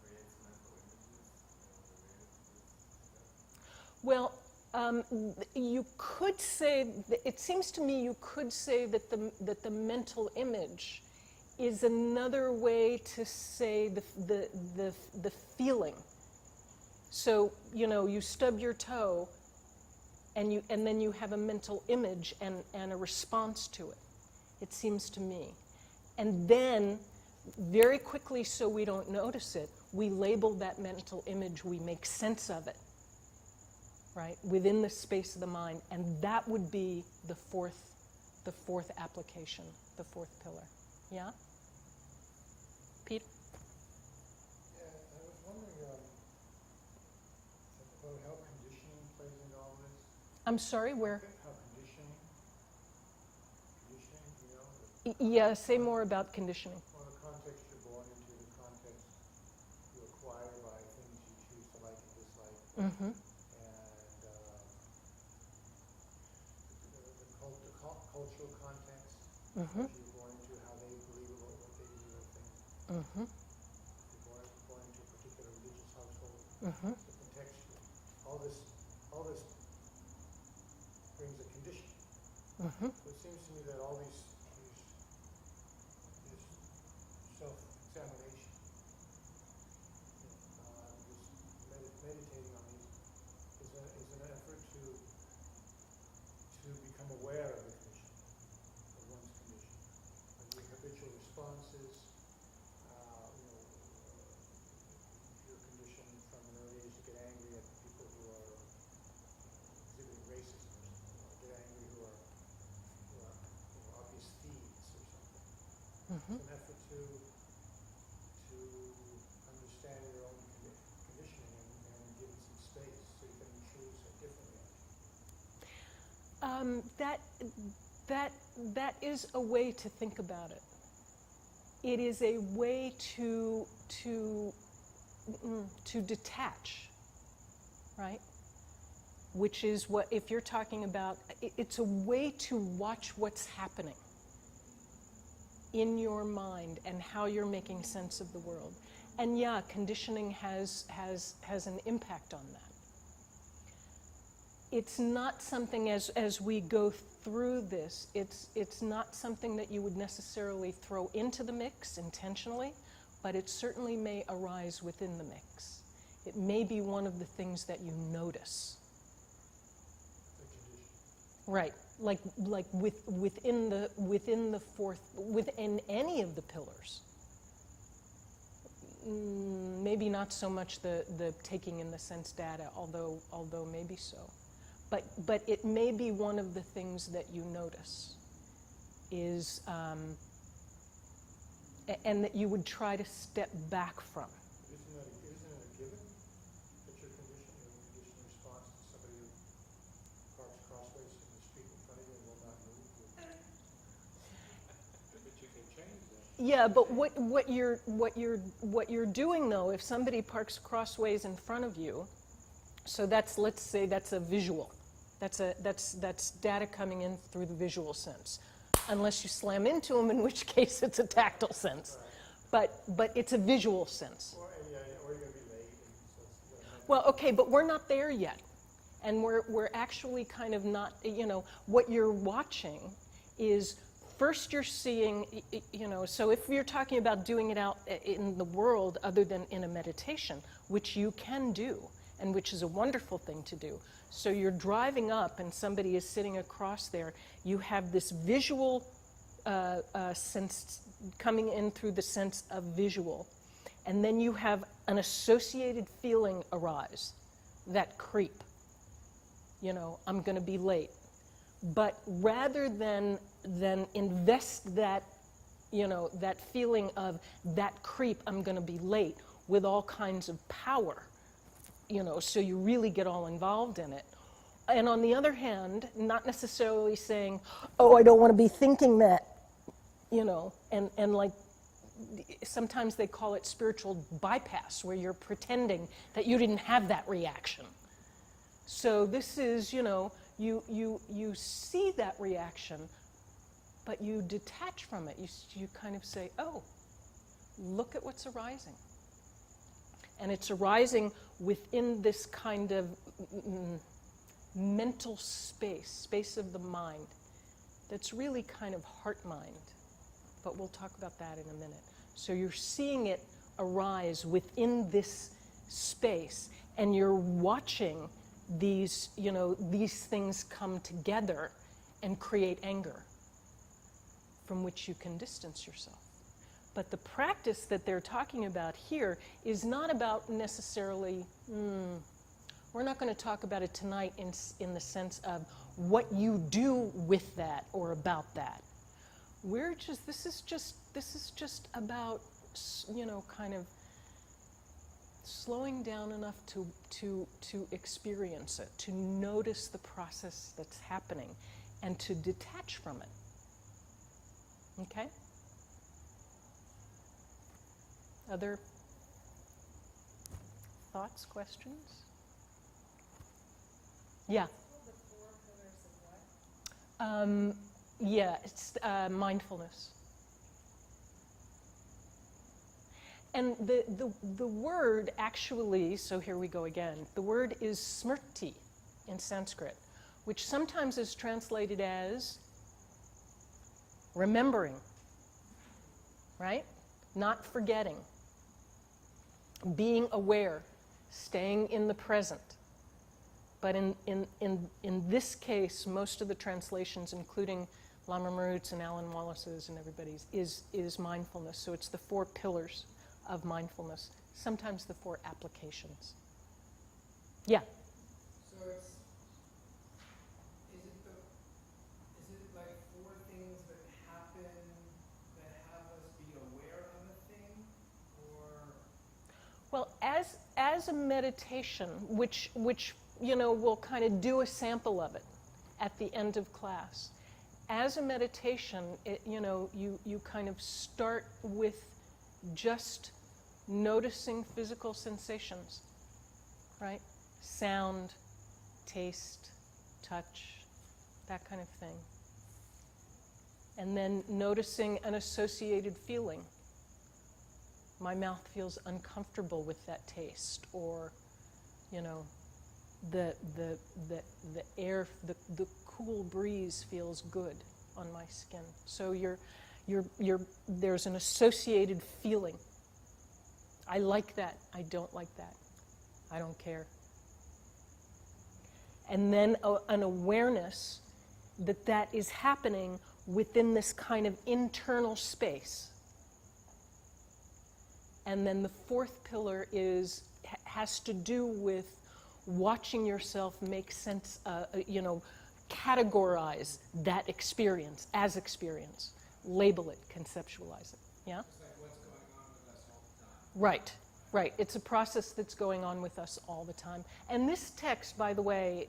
creates mental images related to this? Well, you could say, it seems to me you could say that the mental image is another way to say the feeling. So, you stub your toe and then you have a mental image and a response to it, it seems to me. And then, very quickly, so we don't notice it, we label that mental image, we make sense of it, right, within the space of the mind, and that would be the fourth application, the fourth pillar. Yeah? Pete? Yeah, I was wondering about how conditioning plays into all this. I'm sorry, where? How conditioning, the Yeah, say more about conditioning. well, the context you're born into, the context you acquire by things you choose to like and dislike, Mm-hmm. and the cultural context Mm-hmm. that you're born into, how they believe about what they believe about things. Mm-hmm. If you're born into a particular religious household, Mm-hmm. the contextual. All this brings a condition. Mm-hmm. So it seems to me that all this self-examination, this meditating on these, is an effort to become aware of the condition, of one's condition, of your habitual responses. If you're conditioned from an early age to get angry at people who are exhibiting racism or something, or get angry who are obvious thieves or something. Mm-hmm. It's an effort to understand your own conditioning and give it some space so you can choose a different reaction. That is a way to think about it. It is a way to detach, right? Which is what, if you're talking about, it's a way to watch what's happening in your mind and how you're making sense of the world. And yeah, conditioning has an impact on that. It's not something, as we go through this, it's not something that you would necessarily throw into the mix intentionally, but it certainly may arise within the mix. It may be one of the things that you notice. The condition. Right, like within the fourth, within any of the pillars. Maybe not so much the taking in the sense data, although maybe so. But it may be one of the things that you notice is, and that you would try to step back from. Isn't it a given that your conditioning response to somebody who parks crossways in the street in front of you and will not move? But you can change that. Yeah, but what you're doing though, if somebody parks crossways in front of you, so let's say that's a visual. That's data coming in through the visual sense. Unless you slam into them, in which case it's a tactile sense. But it's a visual sense. Or you're going to be late, and so it's, Well, okay, but we're not there yet. And we're actually kind of not, what you're watching is first you're seeing, so if you're talking about doing it out in the world other than in a meditation, which you can do, and which is a wonderful thing to do. So you're driving up and somebody is sitting across there, you have this visual sense coming in through the sense of visual. And then you have an associated feeling arise, that creep. I'm going to be late. But rather than invest that, that feeling of that creep, I'm going to be late, with all kinds of power, so you really get all involved in it. And on the other hand, not necessarily saying, oh, I don't want to be thinking that, and like, sometimes they call it spiritual bypass, where you're pretending that you didn't have that reaction. So this is, you see that reaction, but you detach from it. You kind of say, oh, look at what's arising. And it's arising within this kind of mental space of the mind, that's really kind of heart-mind. But we'll talk about that in a minute. So you're seeing it arise within this space, and you're watching these, these things come together and create anger, from which you can distance yourself. But the practice that they're talking about here is not about necessarily, we're not going to talk about it tonight in the sense of what you do with that or about that. This is just about, kind of slowing down enough to experience it, to notice the process that's happening, and to detach from it. Okay? Other thoughts, questions? Yeah. The 4 pillars of what? Yeah, it's mindfulness. And the word actually, so here we go again, the word is smrti in Sanskrit, which sometimes is translated as remembering, right? Not forgetting, being aware, staying in the present. But in this case, most of the translations, including Lama Marut's and Alan Wallace's and everybody's, is mindfulness. So it's the 4 pillars of mindfulness, sometimes the 4 applications. Yeah? So is it like 4 things that happen that have us be aware of a thing, or? Well, as a meditation, which we'll kind of do a sample of it at the end of class. As a meditation, you kind of start with just noticing physical sensations, right? Sound, taste, touch, that kind of thing. And then noticing an associated feeling. My mouth feels uncomfortable with that taste, or, the air, the cool breeze feels good on my skin. So there's an associated feeling. I like that. I don't like that. I don't care. And then an awareness that is happening within this kind of internal space. And then the 4th pillar has to do with watching yourself make sense, categorize that experience as experience, label it, conceptualize it. Yeah? It's like what's going on with us all the time. Right. It's a process that's going on with us all the time. And this text, by the way,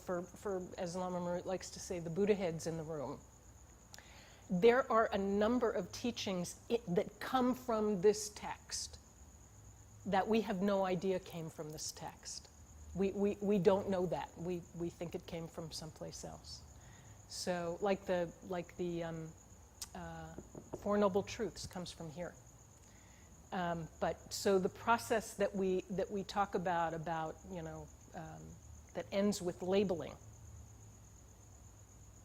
for as Lama Marut likes to say, the Buddha heads in the room, there are a number of teachings that come from this text that we have no idea came from this text. We don't know that. We think it came from someplace else. So like the Four Noble Truths comes from here. But so the process that we talk about that ends with labeling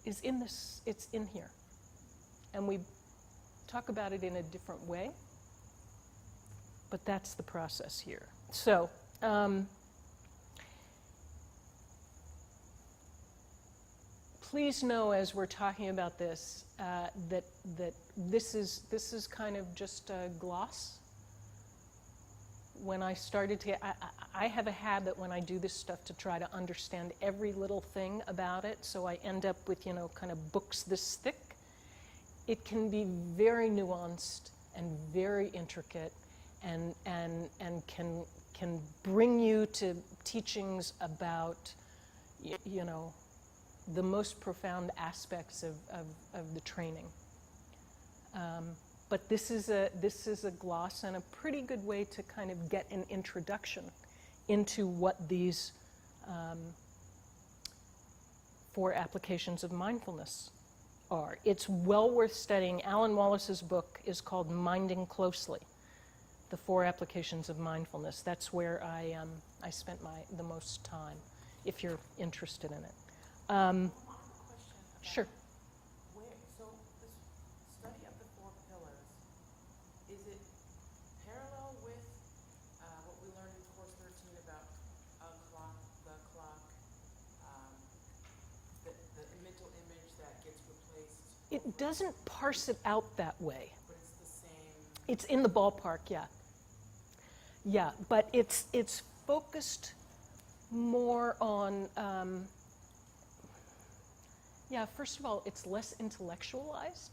is in this. It's in here, and we talk about it in a different way. But that's the process here. So. Please know, as we're talking about this, that this is kind of just a gloss. When I started to, I have a habit when I do this stuff to try to understand every little thing about it. So I end up with kind of books this thick. It can be very nuanced and very intricate, and can bring you to teachings about the most profound aspects of the training. But this is a gloss and a pretty good way to kind of get an introduction into what these 4 applications of mindfulness are. It's well worth studying. Alan Wallace's book is called Minding Closely, the 4 applications of mindfulness. That's where I spent the most time, if you're interested in it. Sure. So this study of the 4 pillars, is it parallel with what we learned in Course 13 about the clock, the mental image that gets replaced? It doesn't parse it out that way. But it's the same. It's in the ballpark, yeah. Yeah, but it's focused more on. First of all, it's less intellectualized.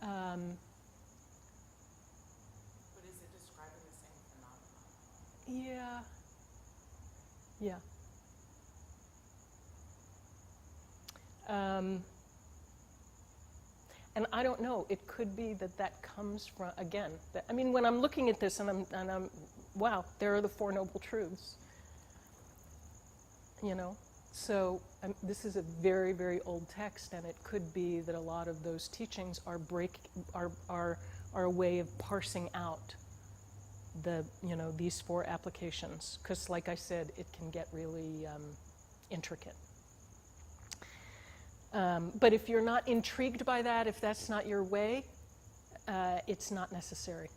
But is it describing the same phenomenon? Yeah. And I don't know. It could be that comes from, again. When I'm looking at this and I'm, wow, there are the 4 Noble Truths. So this is a very, very old text, and it could be that a lot of those teachings are a way of parsing out these 4 applications, because, like I said, it can get really intricate. But if you're not intrigued by that, if that's not your way, it's not necessary.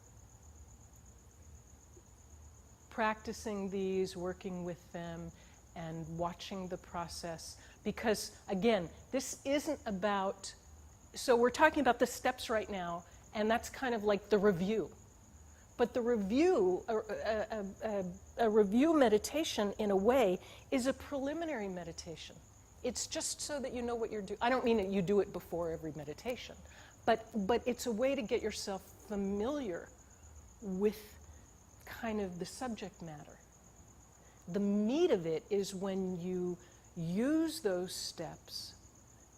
Practicing these, working with them, and watching the process, because again, this isn't about, so we're talking about the steps right now, and that's kind of like the review. But the review, a review meditation in a way, is a preliminary meditation. It's just so that you know what you're doing. I don't mean that you do it before every meditation, but it's a way to get yourself familiar with kind of the subject matter. The meat of it is when you use those steps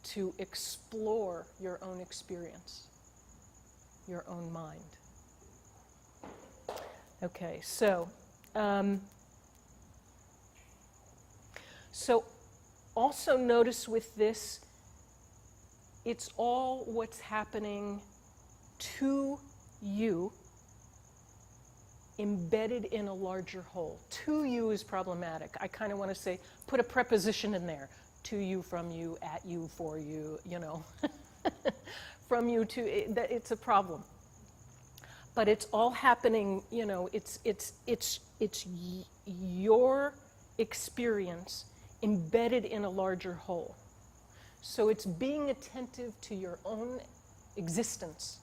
to explore your own experience, your own mind. Okay, so also notice with this, it's all what's happening to you, embedded in a larger whole. To you is problematic. I kind of want to say, put a preposition in there. To you, from you, at you, for you, from you to, it's a problem. But it's all happening, it's your experience embedded in a larger whole. So it's being attentive to your own existence,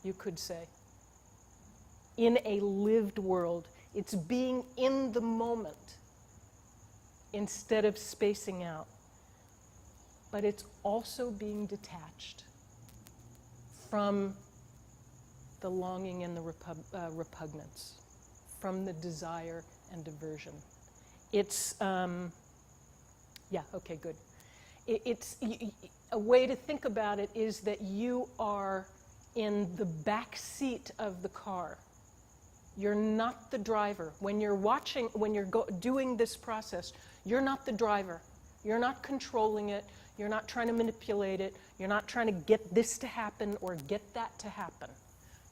you could say. In a lived world, it's being in the moment instead of spacing out. But it's also being detached from the longing and the repugnance, from the desire and aversion. It's, okay, good. It's a way to think about it is that you are in the back seat of the car. You're not the driver. When you're watching, when you're doing this process, you're not the driver. You're not controlling it. You're not trying to manipulate it. You're not trying to get this to happen or get that to happen.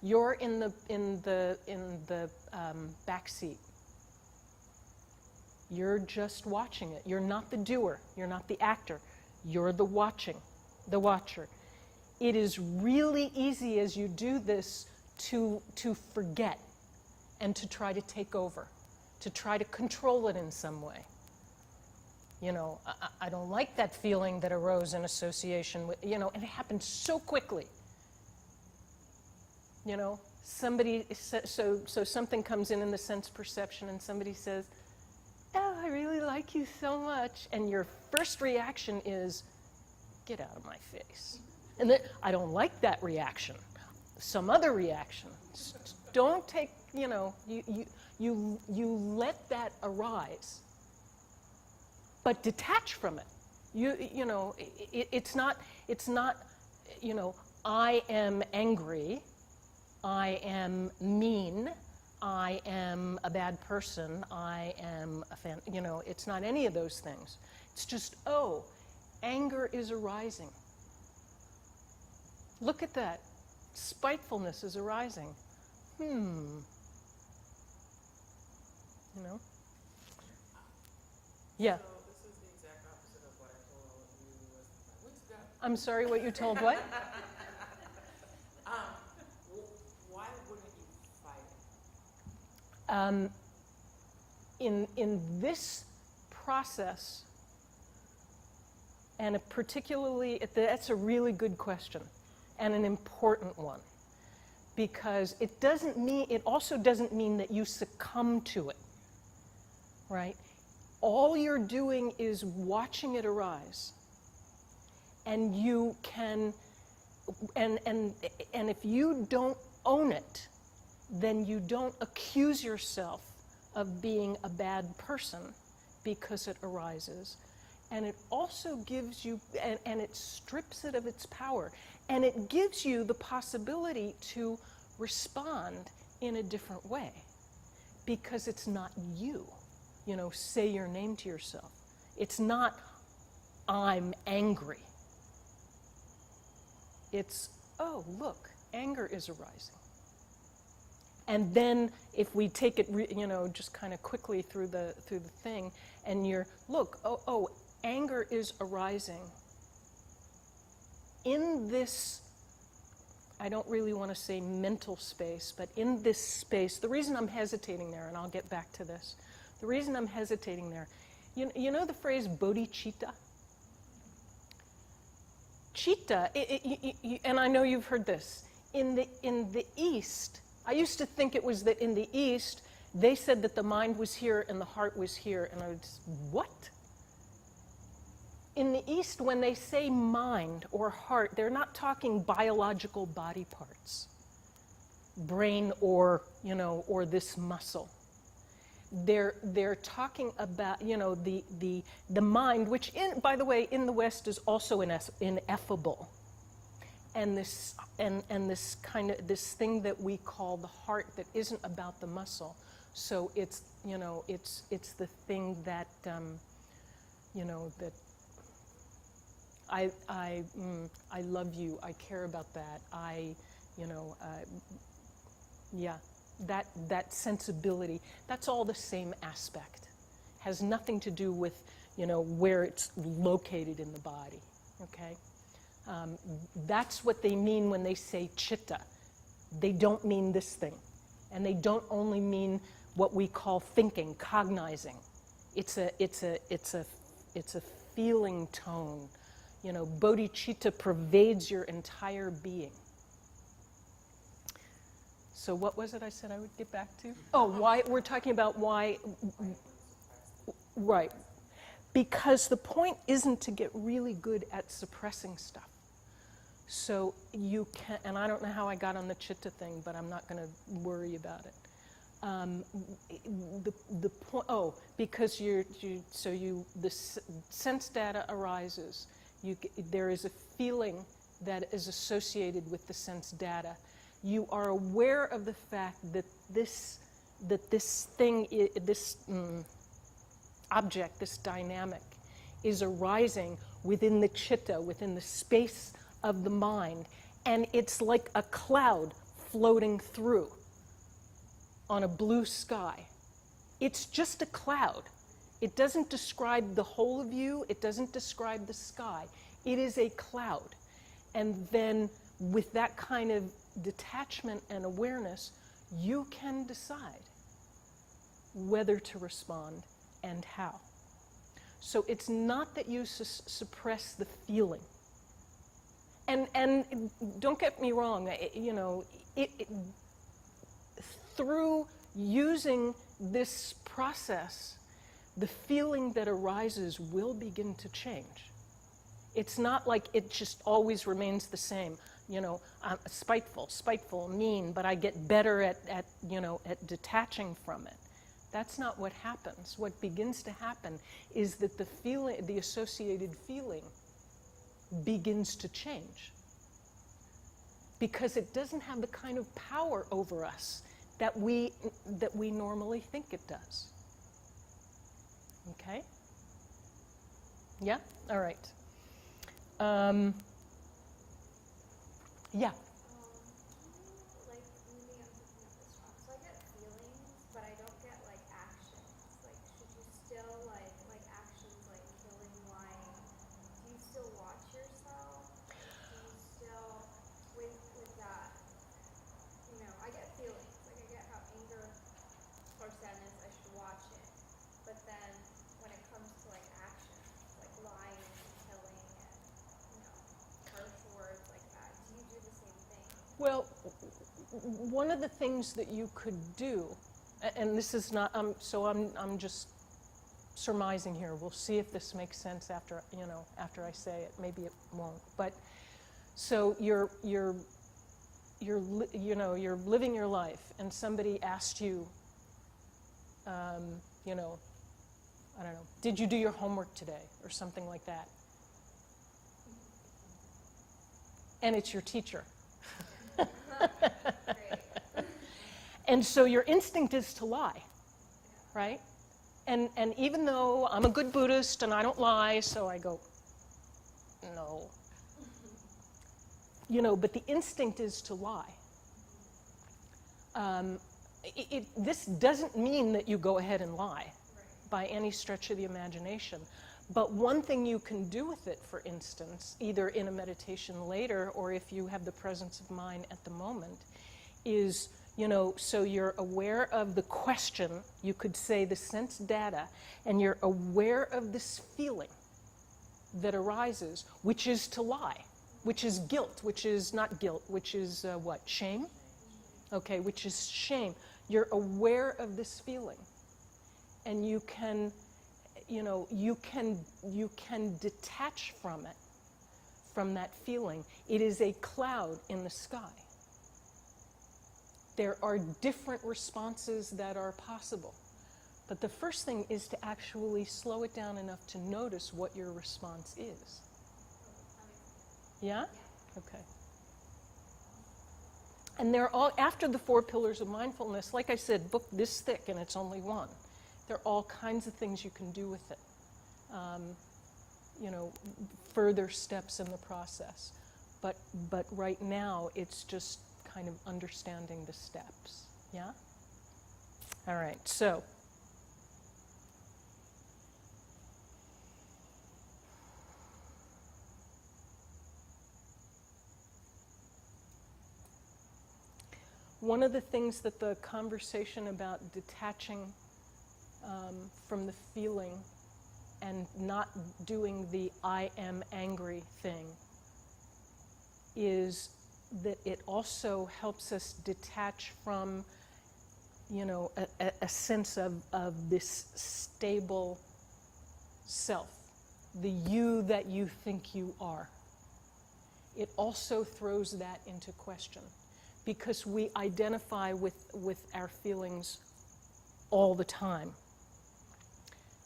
You're in the back seat. You're just watching it. You're not the doer. You're not the actor. You're the watcher. It is really easy as you do this to forget and to try to take over, to try to control it in some way. You know, I don't like that feeling that arose in association with, you know, and it happened so quickly. You know, somebody, so something comes in the sense perception and somebody says, oh, I really like you so much. And your first reaction is, get out of my face. And then, I don't like that reaction. Some other reaction. Don't take, you know, you let that arise, but detach from it. You know, it's not, you know, I am angry, I am mean, I am a bad person, I am a fan, you know, it's not any of those things. It's just, oh, anger is arising. Look at that. Spitefulness is arising. You know? Yeah. So this is the exact opposite of what I told all of you less than 5 weeks ago. I'm sorry, what you told what? Why wouldn't you fight it? In this process, and particularly, that's a really good question and an important one, because it also doesn't mean that you succumb to it, right? All you're doing is watching it arise, and you can, and if you don't own it, then you don't accuse yourself of being a bad person because it arises. And it also gives you, and it strips it of its power, and it gives you the possibility to respond in a different way, because it's not you. You know, say your name to yourself. It's not, I'm angry. It's, oh, look, anger is arising. And then if we take it, you know, just kind of quickly through the thing, and you're, look, oh, anger is arising in this, I don't really want to say mental space, but in this space, the reason I'm hesitating there, and I'll get back to this, the reason I'm hesitating there, you know the phrase bodhicitta? Citta, and I know you've heard this, in the East, I used to think it was that in the East, they said that the mind was here and the heart was here, and I would just, what? In the East, when they say mind or heart, they're not talking biological body parts, brain or, you know, or this muscle. They're talking about, you know, the mind, which, by the way, in the West is also ineffable. And this kind of this thing that we call the heart that isn't about the muscle. So it's, you know, it's the thing that, you know, that I love you, I care about that, you know, yeah, that sensibility, that's all the same aspect. Has nothing to do with, you know, where it's located in the body, okay? That's what they mean when they say citta. They don't mean this thing. And they don't only mean what we call thinking, cognizing. It's a feeling tone. You know, bodhicitta pervades your entire being. So what was it I said I would get back to? Oh, why we're talking about why, right. Because the point isn't to get really good at suppressing stuff. So you can, and I don't know how I got on the citta thing, but I'm not going to worry about it. The point, oh, because the sense data arises. There is a feeling that is associated with the sense data. You are aware of the fact that this this thing, this object, this dynamic, is arising within the chitta, within the space of the mind, and it's like a cloud floating through on a blue sky. It's just a cloud. It doesn't describe the whole of you. It doesn't describe the sky. It is a cloud. And then with that kind of detachment and awareness, you can decide whether to respond and how. So it's not that you suppress the feeling. And don't get me wrong, through using this process, the feeling that arises will begin to change. It's not like it just always remains the same. I'm spiteful, mean, but I get better at detaching from it. That's not what happens. What begins to happen is that the associated feeling begins to change, because it doesn't have the kind of power over us that we normally think it does. Okay? Yeah? All right. Yeah. Like, maybe I'm picking up this wrong. So I get feelings, but I don't get, like, actions. Like, should you still, like actions like killing, lying, do you still watch yourself? Do you still, with that, I get feelings. Like, I get how anger or sadness, I should watch it. But then, when it comes to, like, actions, like lying and killing and, harsh words like that, do you do the same thing? Well, one of the things that you could do, and this is not, so I'm just surmising here. We'll see if this makes sense after I say it. Maybe it won't. But so you're living your life, and somebody asked you, I don't know, did you do your homework today, or something like that? And it's your teacher. And so your instinct is to lie, right? And even though I'm a good Buddhist and I don't lie, so I go, no. But the instinct is to lie. This doesn't mean that you go ahead and lie by any stretch of the imagination. But one thing you can do with it, for instance, either in a meditation later or if you have the presence of mind at the moment, is, so you're aware of the question, you could say the sense data, and you're aware of this feeling that arises, which is to lie, which is guilt, which is not guilt, which is what? Shame? Okay, which is shame. You're aware of this feeling, and you can detach from it, from that feeling. It is a cloud in the sky. There are different responses that are possible. But the first thing is to actually slow it down enough to notice what your response is. Yeah? Okay. And they're all, after the 4 pillars of mindfulness, like I said, book this thick and it's only one. There are all kinds of things you can do with it. Further steps in the process. But right now, it's just kind of understanding the steps. Yeah? All right, so. One of the things that the conversation about detaching from the feeling and not doing the I am angry thing is that it also helps us detach from, a sense of this stable self, the you that you think you are. It also throws that into question, because we identify with our feelings all the time.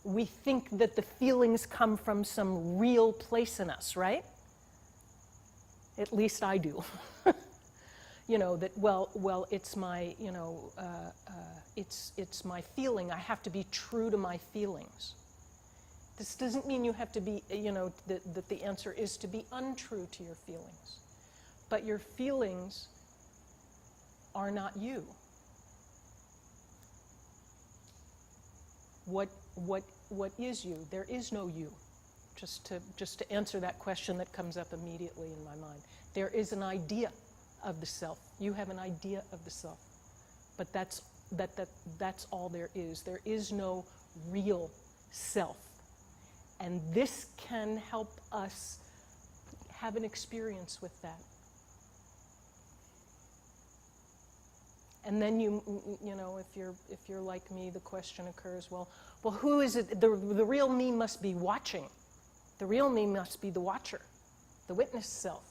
We think that the feelings come from some real place in us, right? At least I do. You know, that, well, it's my, it's my feeling. I have to be true to my feelings. This doesn't mean you have to be, that the answer is to be untrue to your feelings. But your feelings are not you. What is you? There is no you. Just to answer that question that comes up immediately in my mind. There is an idea of the self. You have an idea of the self. But that's all there is. There is no real self. And this can help us have an experience with that. And then if you're like me, the question occurs, well, who is it? The real me must be watching. The real me must be the watcher, the witness self.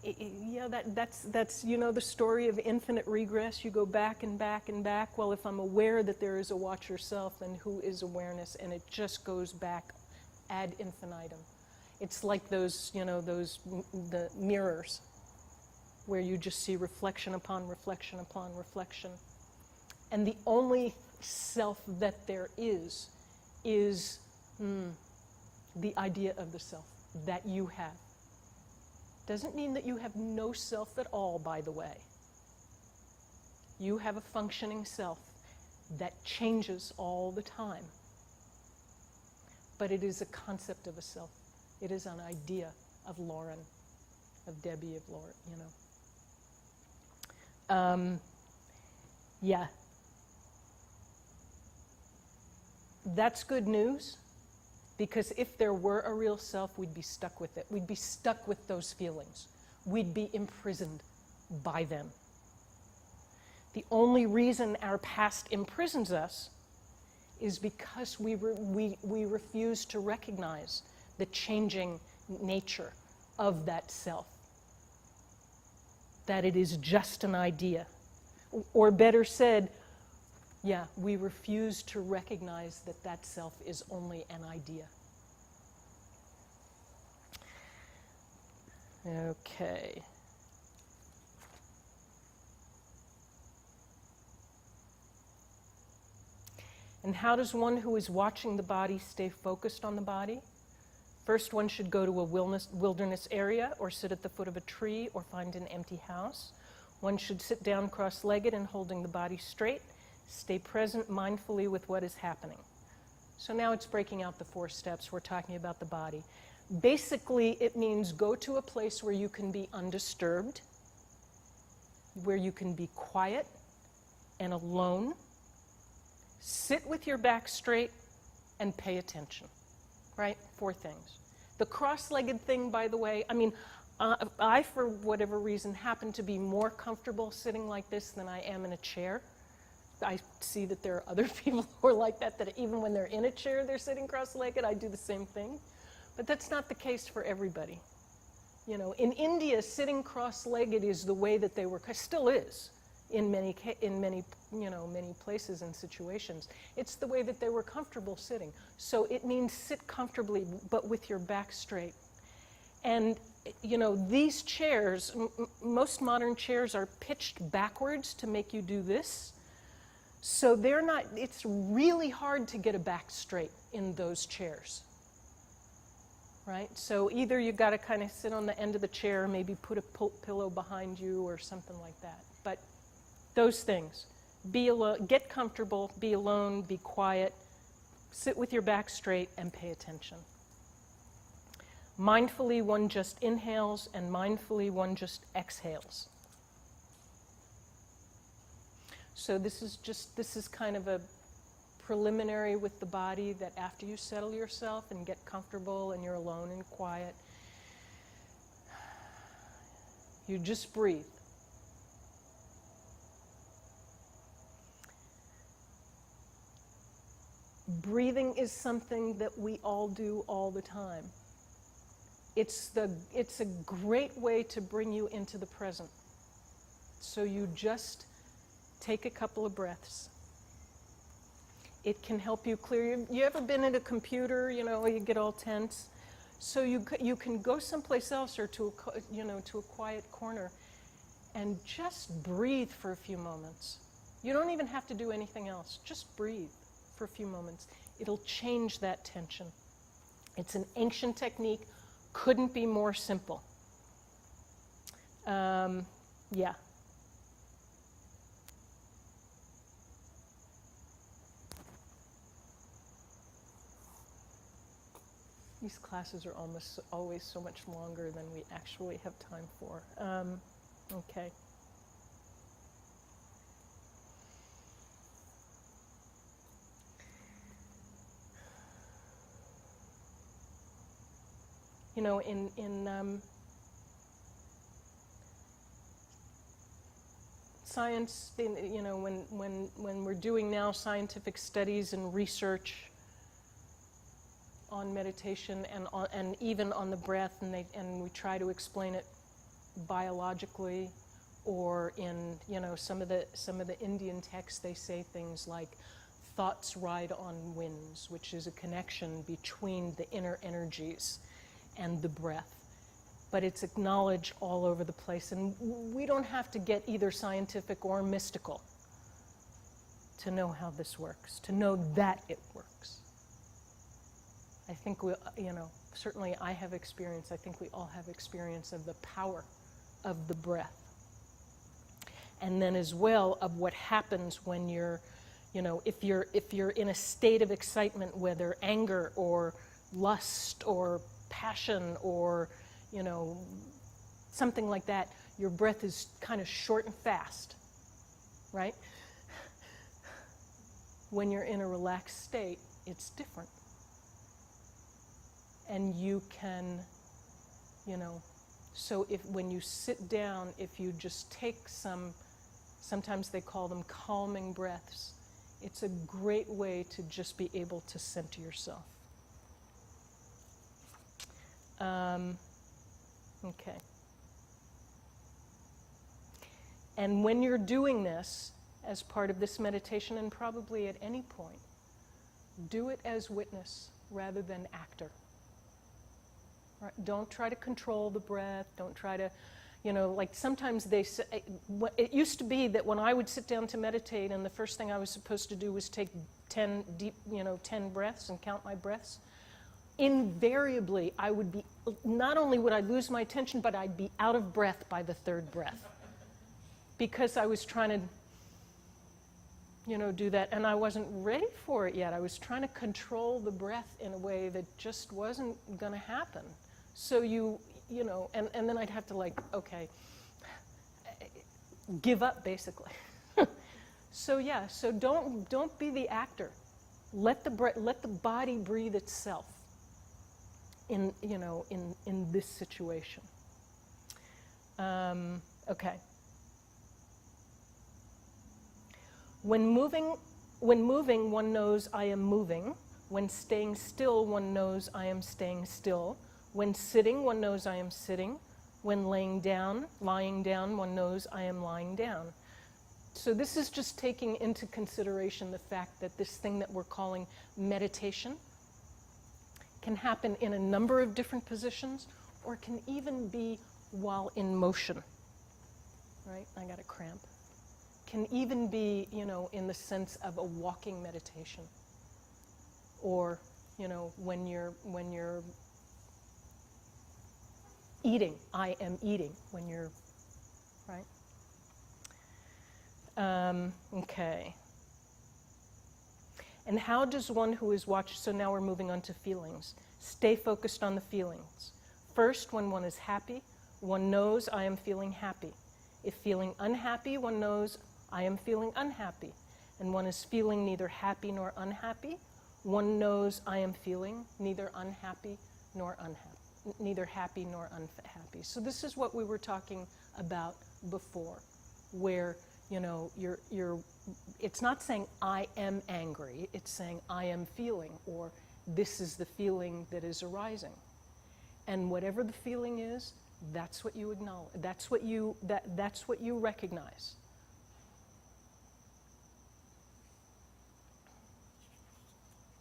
Yeah, that's the story of infinite regress. You go back and back and back. Well, if I'm aware that there is a watcher self, then who is awareness? And it just goes back ad infinitum. It's like those the mirrors, where you just see reflection upon reflection upon reflection. And the only self that there is the idea of the self that you have. Doesn't mean that you have no self at all, by the way. You have a functioning self that changes all the time. But it is a concept of a self. It is an idea of Lauren, of Debbie, of Lauren, Yeah. That's good news, because if there were a real self, we'd be stuck with it. We'd be stuck with those feelings. We'd be imprisoned by them. The only reason our past imprisons us is because we refuse to recognize the changing nature of that self. That it is just an idea. Or better said, we refuse to recognize that that self is only an idea. Okay. And how does one who is watching the body stay focused on the body? First, one should go to a wilderness area, or sit at the foot of a tree, or find an empty house. One should sit down cross-legged and holding the body straight. Stay present mindfully with what is happening. So now it's breaking out the 4 steps. We're talking about the body. Basically, it means go to a place where you can be undisturbed, where you can be quiet and alone. Sit with your back straight and pay attention. Right? 4 things. The cross-legged thing, by the way, I, for whatever reason, happen to be more comfortable sitting like this than I am in a chair. I see that there are other people who are like that even when they're in a chair, they're sitting cross-legged. I do the same thing. But that's not the case for everybody. In India, sitting cross-legged is the way that they were, still is, in many places and situations. It's the way that they were comfortable sitting. So it means sit comfortably, but with your back straight. And, these chairs, most modern chairs are pitched backwards to make you do this. So it's really hard to get a back straight in those chairs. Right? So either you've got to kind of sit on the end of the chair, maybe put a pillow behind you or something like that. But those things. Be alone, get comfortable, be alone, be quiet, sit with your back straight, and pay attention. Mindfully, one just inhales, and mindfully, one just exhales. So this is kind of a preliminary with the body, that after you settle yourself and get comfortable and you're alone and quiet, you just breathe. Breathing is something that we all do all the time. It's a great way to bring you into the present. So you just take a couple of breaths. It can help you clear. You ever been at a computer, you get all tense? So you can go someplace else or to to a quiet corner and just breathe for a few moments. You don't even have to do anything else. Just breathe for a few moments. It'll change that tension. It's an ancient technique, couldn't be more simple. Yeah. These classes are almost always so much longer than we actually have time for. Okay. You know, in science, you know, when we're doing now scientific studies and research on meditation and even on the breath, and we try to explain it biologically, or in some of the Indian texts, they say things like thoughts ride on winds, which is a connection between the inner energies and the breath. But it's acknowledged all over the place, and we don't have to get either scientific or mystical to know how this works, to know that it works. I think certainly I have experience, I think we all have experience of the power of the breath. And then as well of what happens when you're, if you're in a state of excitement, whether anger or lust or passion or, something like that, your breath is kind of short and fast, right? When you're in a relaxed state, it's different. And you can, so when you sit down, if you just take sometimes they call them calming breaths, it's a great way to just be able to center yourself. Okay. And when you're doing this as part of this meditation, and probably at any point, do it as witness rather than actor. Right? Don't try to control the breath. Don't try to, like sometimes they say, it used to be that when I would sit down to meditate and the first thing I was supposed to do was take 10 deep, 10 breaths and count my breaths. Invariably, I would be, not only would I lose my attention, but I'd be out of breath by the third breath. Because I was trying to, do that, and I wasn't ready for it yet. I was trying to control the breath in a way that just wasn't going to happen. So and then I'd have to give up basically. So don't be the actor. Let the body breathe itself in this situation. Okay. When moving, one knows I am moving. When staying still, one knows I am staying still. When sitting, one knows I am sitting. When lying down, one knows I am lying down. So this is just taking into consideration the fact that this thing that we're calling meditation can happen in a number of different positions, or can even be while in motion. Right? I got a cramp. Can even be, in the sense of a walking meditation, or, when you're eating, I am eating, when you're, right? Okay. And how does one who is watching, so now we're moving on to feelings, stay focused on the feelings. First, when one is happy, one knows I am feeling happy. If feeling unhappy, one knows I am feeling unhappy. And one is feeling neither happy nor unhappy, one knows I am feeling neither unhappy nor unhappy, neither happy nor unhappy. So this is what we were talking about before, where, it's not saying I am angry, it's saying I am feeling, or this is the feeling that is arising. And whatever the feeling is, that's what you acknowledge, that's what you recognize.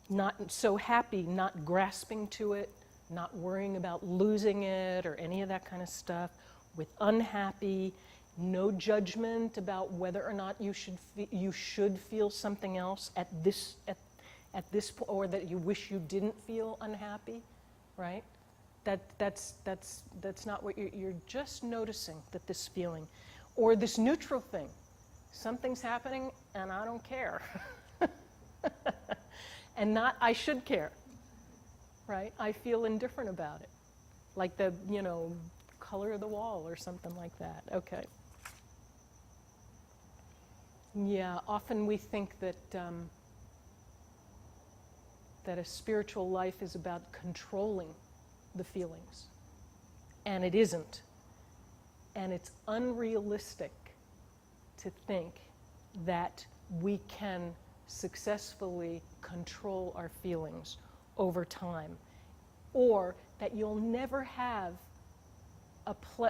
Not so happy, not grasping to it, not worrying about losing it or any of that kind of stuff, with unhappy, no judgment about whether or not you should feel something else at this point, or that you wish you didn't feel unhappy, right? That's not what you're just noticing, that this feeling, or this neutral thing. Something's happening and I don't care. And not I should care, right? I feel indifferent about it. Like the, color of the wall or something like that. Okay. Yeah, often we think that that a spiritual life is about controlling the feelings. And it isn't. And it's unrealistic to think that we can successfully control our feelings over time, or that you'll never have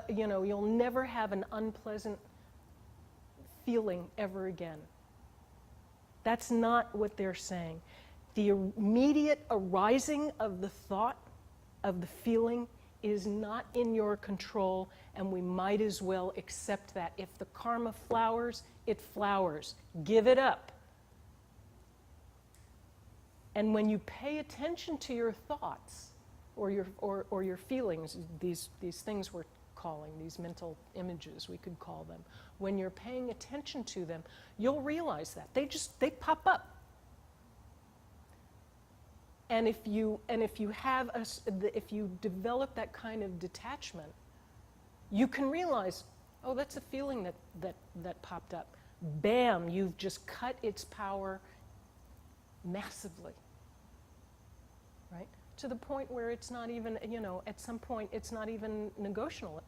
you'll never have an unpleasant feeling ever again. That's not what they're saying. The immediate arising of the thought, of the feeling, is not in your control, and we might as well accept that. If the karma flowers, it flowers. Give it up. And when you pay attention to your thoughts or your feelings, these things we're calling, these mental images, we could call them, when you're paying attention to them, you'll realize that. They pop up. And if you develop that kind of detachment, you can realize, oh, that's a feeling that popped up. Bam, you've just cut its power massively, right? To the point where it's not even, at some point it's not even negotiable.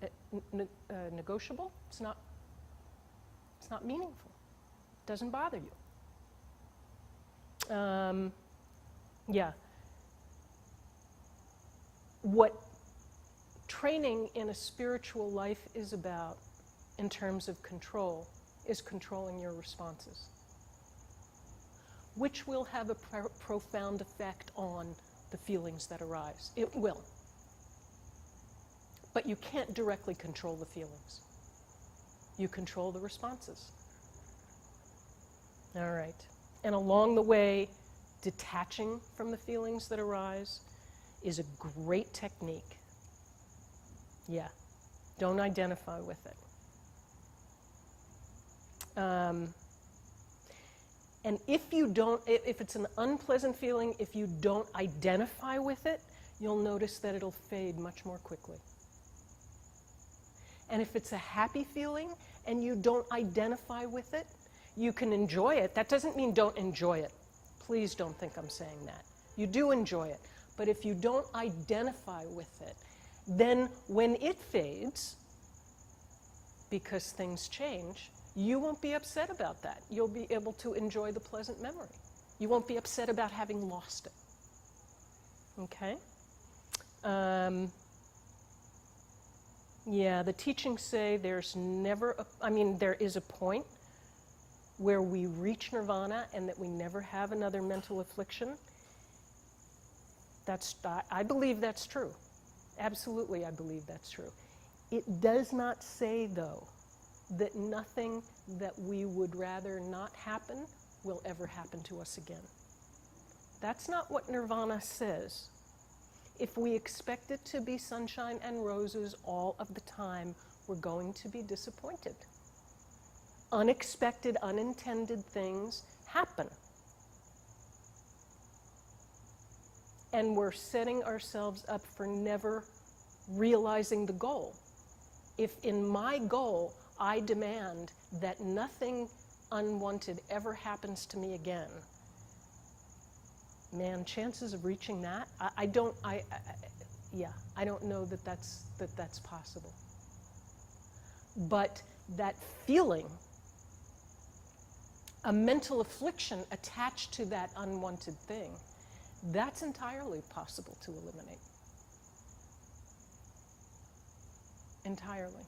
Negotiable. It's not meaningful. It doesn't bother you. Yeah. What training in a spiritual life is about, in terms of control, is controlling your responses, which will have a profound effect on the feelings that arise. It will. But you can't directly control the feelings. You control the responses. All right. And along the way, detaching from the feelings that arise is a great technique. Yeah. Don't identify with it. And if it's an unpleasant feeling, if you don't identify with it, you'll notice that it'll fade much more quickly. And if it's a happy feeling and you don't identify with it, you can enjoy it. That doesn't mean don't enjoy it. Please don't think I'm saying that. You do enjoy it. But if you don't identify with it, then when it fades, because things change, you won't be upset about that. You'll be able to enjoy the pleasant memory. You won't be upset about having lost it. Okay? Yeah, the teachings say there is a point where we reach nirvana and that we never have another mental affliction. I believe that's true. Absolutely, I believe that's true. It does not say, though, that nothing that we would rather not happen will ever happen to us again. That's not what nirvana says. If we expect it to be sunshine and roses all of the time, we're going to be disappointed. Unexpected, unintended things happen. And we're setting ourselves up for never realizing the goal. If in my goal I demand that nothing unwanted ever happens to me again, man, chances of reaching that, I don't know that that's possible. But that feeling, a mental affliction attached to that unwanted thing, that's entirely possible to eliminate. Entirely.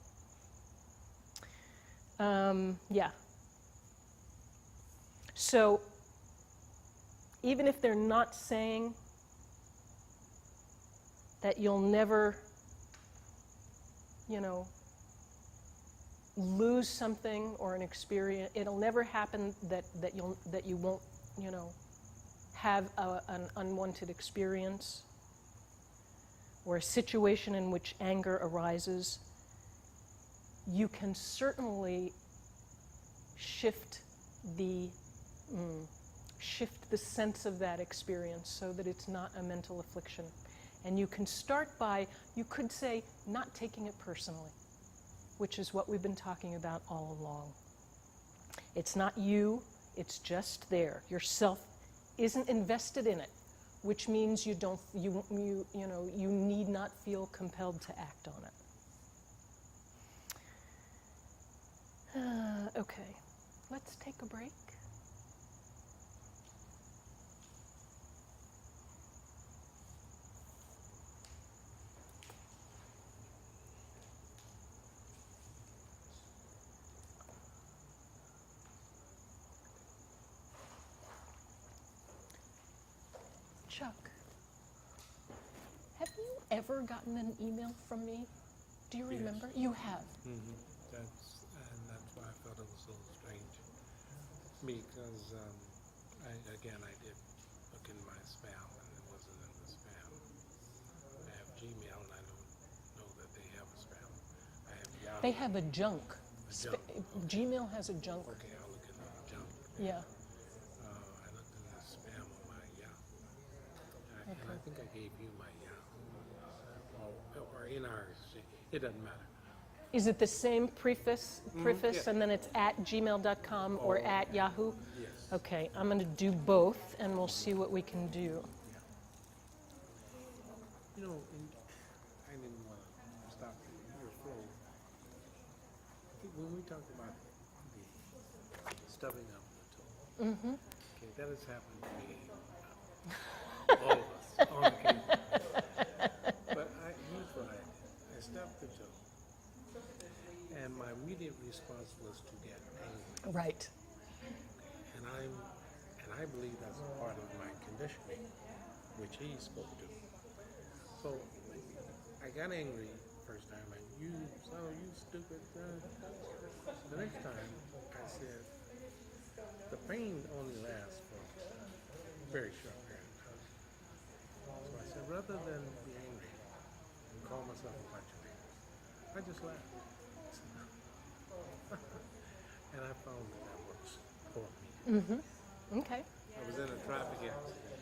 Yeah. So, even if they're not saying that you'll never, you know, lose something or an experience. It'll never happen that you won't, you know, have an unwanted experience or a situation in which anger arises. You can certainly shift the sense of that experience so that it's not a mental affliction. And you can start by, you could say, not taking it personally, which is what we've been talking about all along. It's not you, it's just there. Yourself isn't invested in it, which means you need not feel compelled to act on it. Okay, let's take a break. Chuck, have you ever gotten an email from me? Do you remember? You have. Mm-hmm. That's why I felt it was so strange. Because, I did look in my spam, and it wasn't in the spam. I have Gmail, and I don't know that they have a spam. I have Yahoo. They have a junk. Junk. Gmail has a junk. Okay, I'll look in the junk. Yeah. I looked in the spam on my Yahoo. And I think I gave you my Yahoo. Or in our exchange. It doesn't matter. Is it the same preface, yeah. and then it's at gmail.com or at Yahoo? Yes. Okay, I'm going to do both, and we'll see what we can do. You know, I didn't want to stop your flow. I think when we talk about the stubbing of the toe, okay, that has happened to me, all of us, on occasion. But here's what I did. I stubbed the toe, and my immediate response was to get angry. Right. And I believe that's a part of my conditioning, which he spoke to. So I got angry first time, like, you stupid. The next time I said, the pain only lasts for a very short period of time. So I said, rather than be angry and call myself a bunch of names, I just laughed. And I found that works for me. Okay. I was in a traffic accident,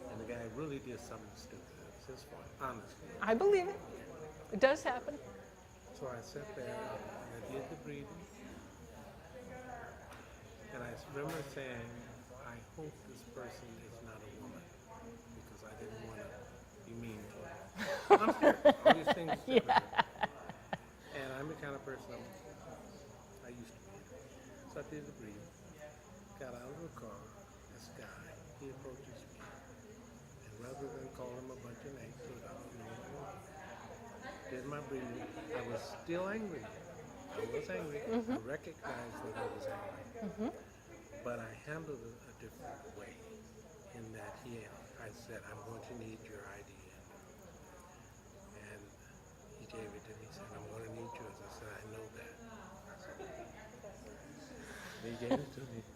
and the guy really did something stupid. It was his fault, honestly. I believe it. It does happen. So I sat there, and I did the breathing, and I remember saying, I hope this person is not a woman, because I didn't want to be mean to her. I'm serious. All these things. And I'm the kind of person I used to be. So I did the breathing. Got out of the car, this guy, he approaches me, and rather than call him a bunch of names, so I don't know what I want, did my breathing. I was still angry. I was angry. I recognized that I was angry. But I handled it a different way, in that I said, I'm going to need your ID. And he gave it to me. He said, I'm going to need yours. I said, I know that. And he gave it to me.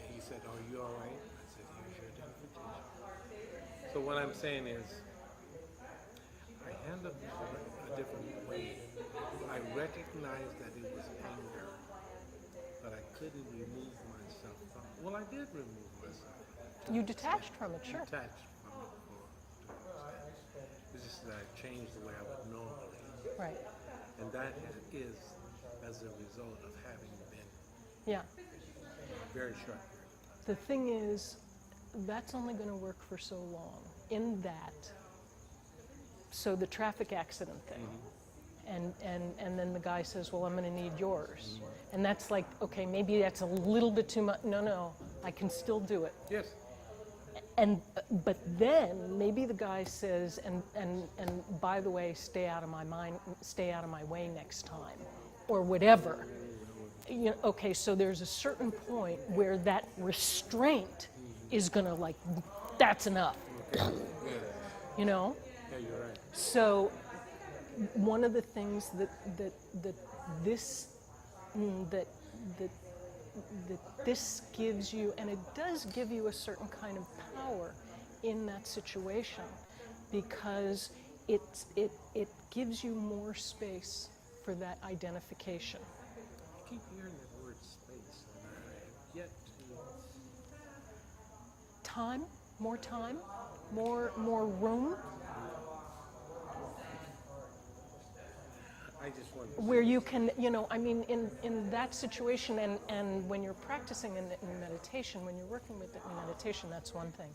He said, are you all right? I said, here's your identification. So what I'm saying is, I handled it a different way. I recognized that it was anger, but I couldn't remove myself from it. Well, I did remove myself. You detached from it, sure. Detached from it to understand. It's just that I changed the way I would normally. Right. And that is as a result of having been Yeah. very short. The thing is, that's only going to work for so long. In that, so the traffic accident thing, and then the guy says, well, I'm going to need yours. And that's like, okay, maybe that's a little bit too much. No, I can still do it. Yes. But then maybe the guy says, and by the way, stay out of my way next time, or whatever. You know, okay, so there's a certain point where that restraint is gonna, like, that's enough. you know? Yeah, you're right. So one of the things that this that that this gives you, and it does give you a certain kind of power in that situation, because it gives you more space for that identification. I keep hearing that word space, and I have yet to. Time, more room, I just want to. where you can, I mean, in that situation, and when you're practicing in meditation, when you're working with it in meditation, that's one thing.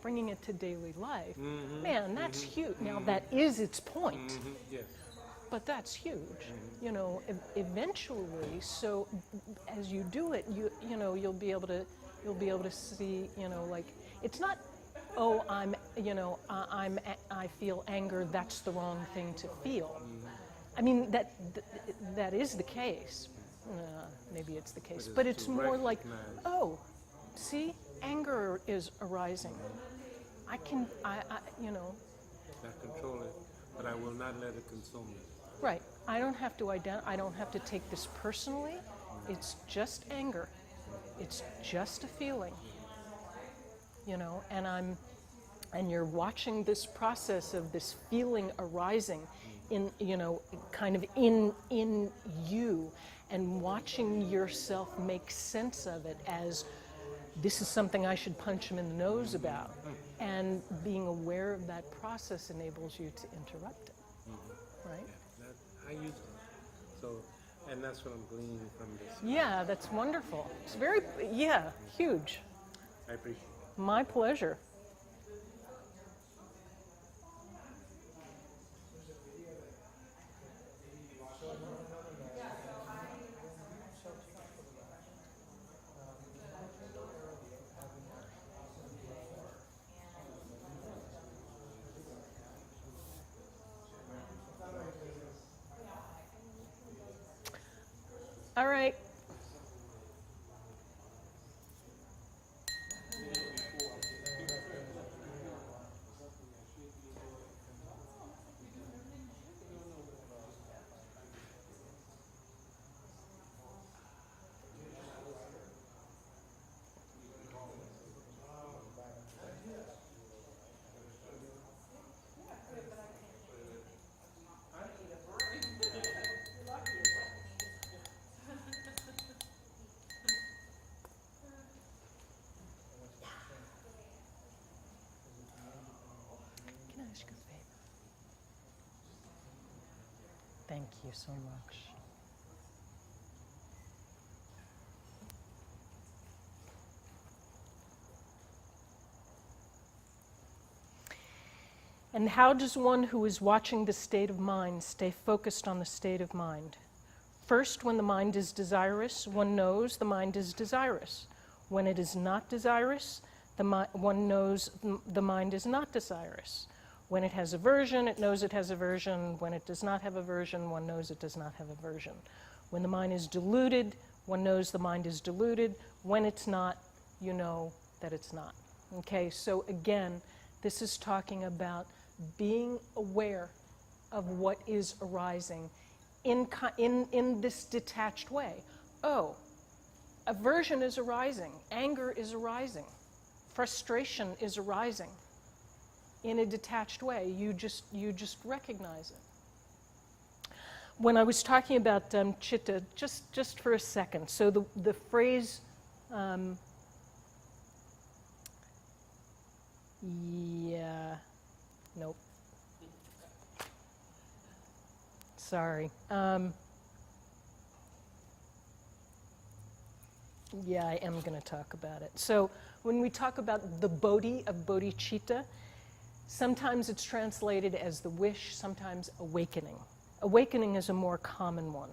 Bringing it to daily life, man, that's huge. Now, that is its point, Yes. but that's huge, eventually. So as you do it, you'll be able to see, like, it's not, oh, I feel anger, that's the wrong thing to feel. I mean, that is the case. Maybe it's the case, but it's more like, oh, see, anger is arising. I Not control it, but I will not let it consume me. right. I don't have to take this personally. It's just anger. It's just a feeling. And you're watching this process of this feeling arising in, kind of in you, and watching yourself make sense of it as, this is something I should punch him in the nose about. And being aware of that process enables you to interrupt it, right? Yeah, I use it. So, and that's what I'm gleaning from this. Yeah, that's wonderful. It's huge. I appreciate it. My pleasure. All right. Can I ask you a favor? Thank you so much. And how does one who is watching the state of mind stay focused on the state of mind? First, when the mind is desirous, one knows the mind is desirous. When it is not desirous, one knows the mind is not desirous. When it has aversion, it knows it has aversion. When it does not have aversion, one knows it does not have aversion. When the mind is deluded, one knows the mind is deluded. When it's not, you know that it's not. Okay, so again, this is talking about being aware of what is arising in this detached way. Oh, aversion is arising, anger is arising, frustration is arising. In a detached way, you just recognize it. When I was talking about chitta, just for a second, so the phrase, nope. Sorry. Yeah, I am going to talk about it. So when we talk about the bodhi of bodhicitta, sometimes it's translated as the wish, sometimes awakening. Awakening is a more common one.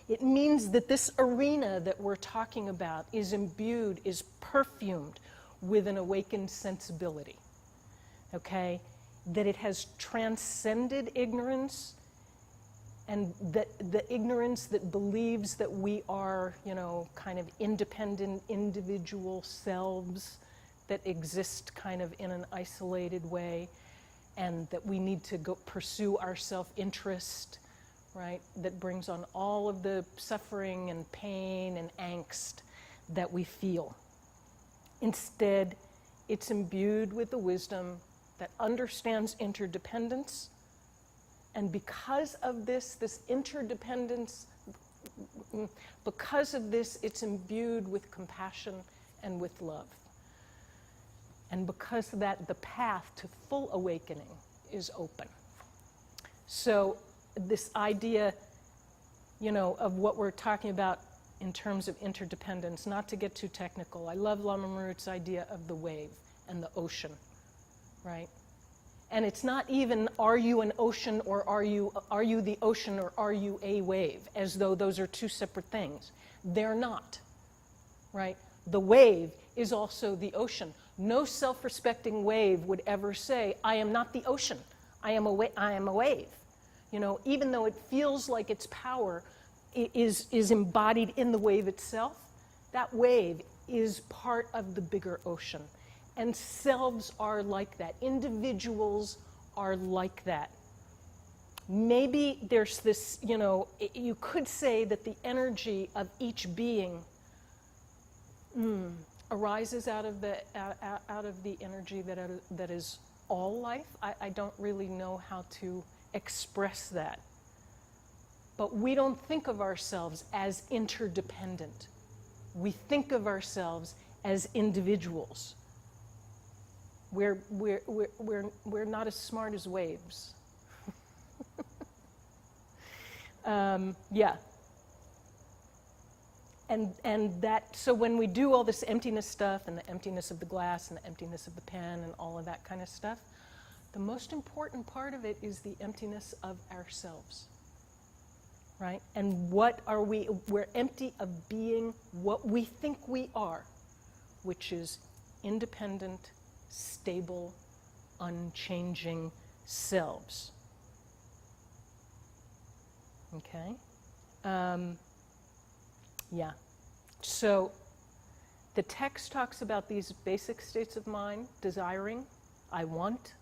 It means that this arena that we're talking about is imbued, is perfumed with an awakened sensibility, okay? That it has transcended ignorance, and that the ignorance that believes that we are, kind of independent individual selves that exist kind of in an isolated way, and that we need to go pursue our self-interest, right? That brings on all of the suffering and pain and angst that we feel. Instead, it's imbued with the wisdom that understands interdependence, and because of this interdependence, because of this, it's imbued with compassion and with love. And because of that, the path to full awakening is open. So this idea, of what we're talking about in terms of interdependence, not to get too technical, I love Lama Marut's idea of the wave and the ocean, right? And it's not even, are you an ocean, or are you the ocean, or are you a wave, as though those are two separate things. They're not, right? The wave is also the ocean. No self-respecting wave would ever say, I am not the ocean, I am a wave. Even though it feels like its power is embodied in the wave itself, that wave is part of the bigger ocean. And selves are like that. Individuals are like that. Maybe there's this, you could say that the energy of each being arises out of the energy that is all life. I don't really know how to express that. But we don't think of ourselves as interdependent. We think of ourselves as individuals. We're not as smart as waves. Yeah. And that, so when we do all this emptiness stuff, and the emptiness of the glass, and the emptiness of the pen, and all of that kind of stuff, the most important part of it is the emptiness of ourselves, right? And what are we? We're empty of being what we think we are, which is independent, stable, unchanging selves. Okay? Yeah. So the text talks about these basic states of mind: desiring, I want,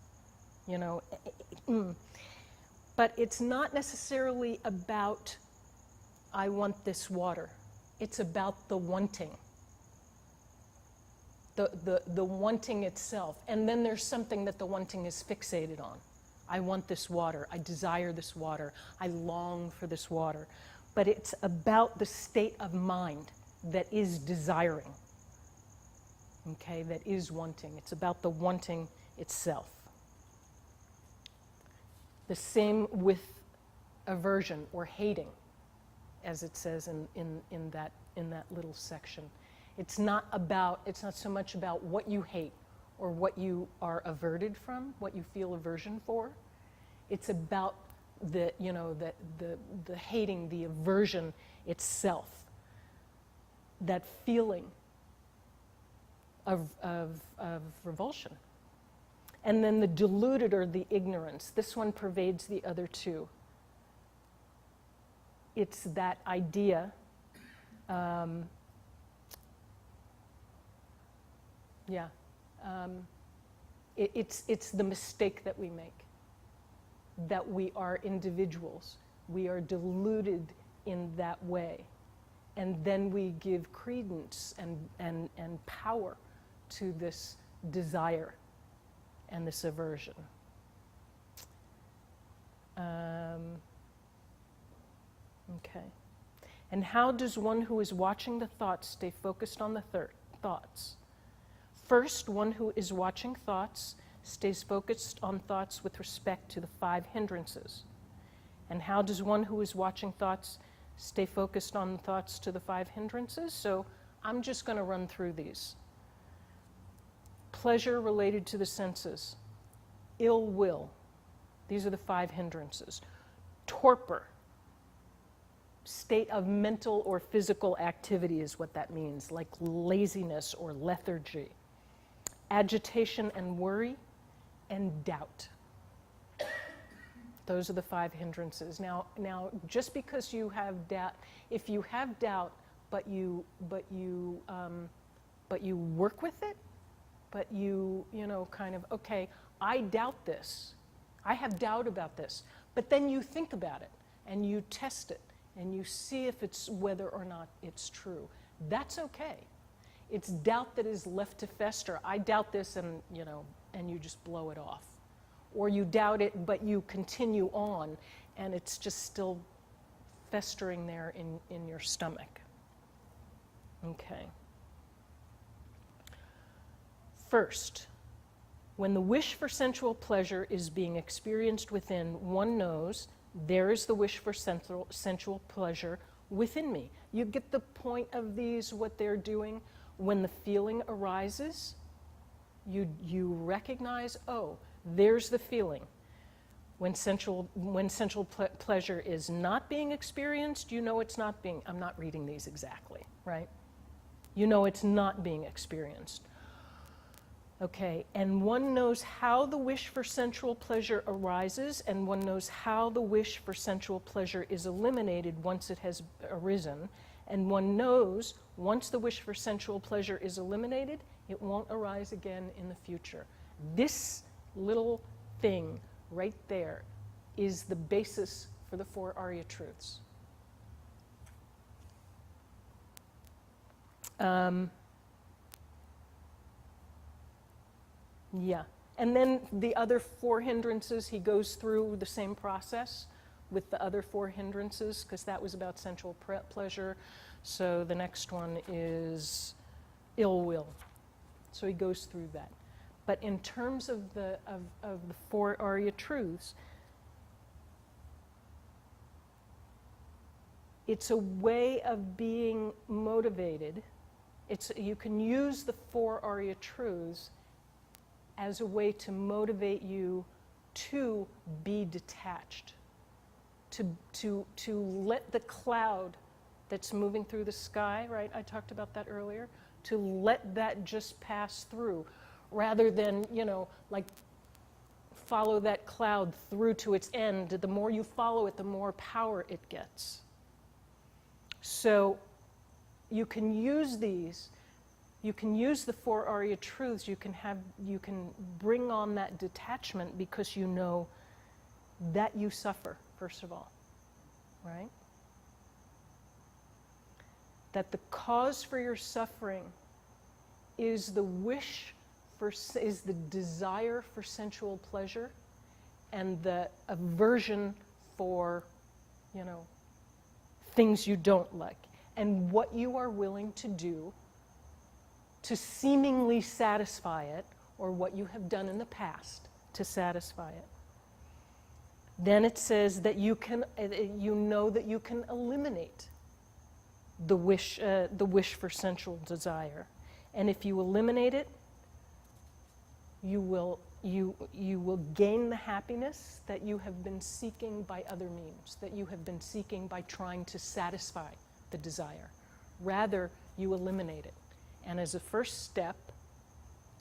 but it's not necessarily about, I want this water. It's about the wanting. The wanting itself. And then there's something that the wanting is fixated on. I want this water. I desire this water. I long for this water. But it's about the state of mind that is desiring. Okay, that is wanting. It's about the wanting itself. The same with aversion or hating, as it says in that little section. It's not so much about what you hate or what you are averted from, what you feel aversion for. It's about the hating, the aversion itself, that feeling of revulsion. And then the deluded, or the ignorance. This one pervades the other two. It's that idea, it's the mistake that we make, that we are individuals. We are deluded in that way. And then we give credence and power to this desire and this aversion. Okay. And how does one who is watching the thoughts stay focused on the thoughts? First, one who is watching thoughts stays focused on thoughts with respect to the 5 hindrances. And how does one who is watching thoughts stay focused on thoughts to the 5 hindrances? So I'm just going to run through these. Pleasure related to the senses. Ill will. These are the 5 hindrances. Torpor. State of mental or physical activity is what that means, like laziness or lethargy. Agitation and worry, and doubt. Those are the 5 hindrances. Now, just because you have doubt, if you have doubt, but you work with it, but you kind of, okay, I doubt this, I have doubt about this. But then you think about it, and you test it, and you see if it's whether or not it's true. That's okay. It's doubt that is left to fester. I doubt this, and you just blow it off. Or you doubt it, but you continue on, and it's just still festering there in your stomach. Okay. First, when the wish for sensual pleasure is being experienced within, one knows there is the wish for sensual pleasure within me. You get the point of these, what they're doing? When the feeling arises, you recognize, oh, there's the feeling. When sensual pleasure is not being experienced, you know it's not being, I'm not reading these exactly, right? You know it's not being experienced. Okay, and one knows how the wish for sensual pleasure arises, and one knows how the wish for sensual pleasure is eliminated once it has arisen, and one knows once the wish for sensual pleasure is eliminated, it won't arise again in the future. This little thing right there is the basis for the 4 Arya truths. Yeah, and then the other 4 hindrances, he goes through the same process with the other 4 hindrances, because that was about sensual pleasure. So the next one is ill will. So he goes through that. But in terms of the 4 Arya truths, it's a way of being motivated. You can use the 4 Arya truths as a way to motivate you to be detached, to let the cloud that's moving through the sky, right? I talked about that earlier. To let that just pass through, rather than, like follow that cloud through to its end. The more you follow it, the more power it gets. So you can use these. You can use the 4 Arya truths. You can bring on that detachment because you know that you suffer, first of all, right? That the cause for your suffering is the is the desire for sensual pleasure and the aversion for, things you don't like. And what you are willing to do to seemingly satisfy it, or what you have done in the past to satisfy it. Then it says that you know that you can eliminate the wish for sensual desire. And if you eliminate it, you will gain the happiness that you have been seeking by other means, that you have been seeking by trying to satisfy the desire. Rather, you eliminate it. And as a first step,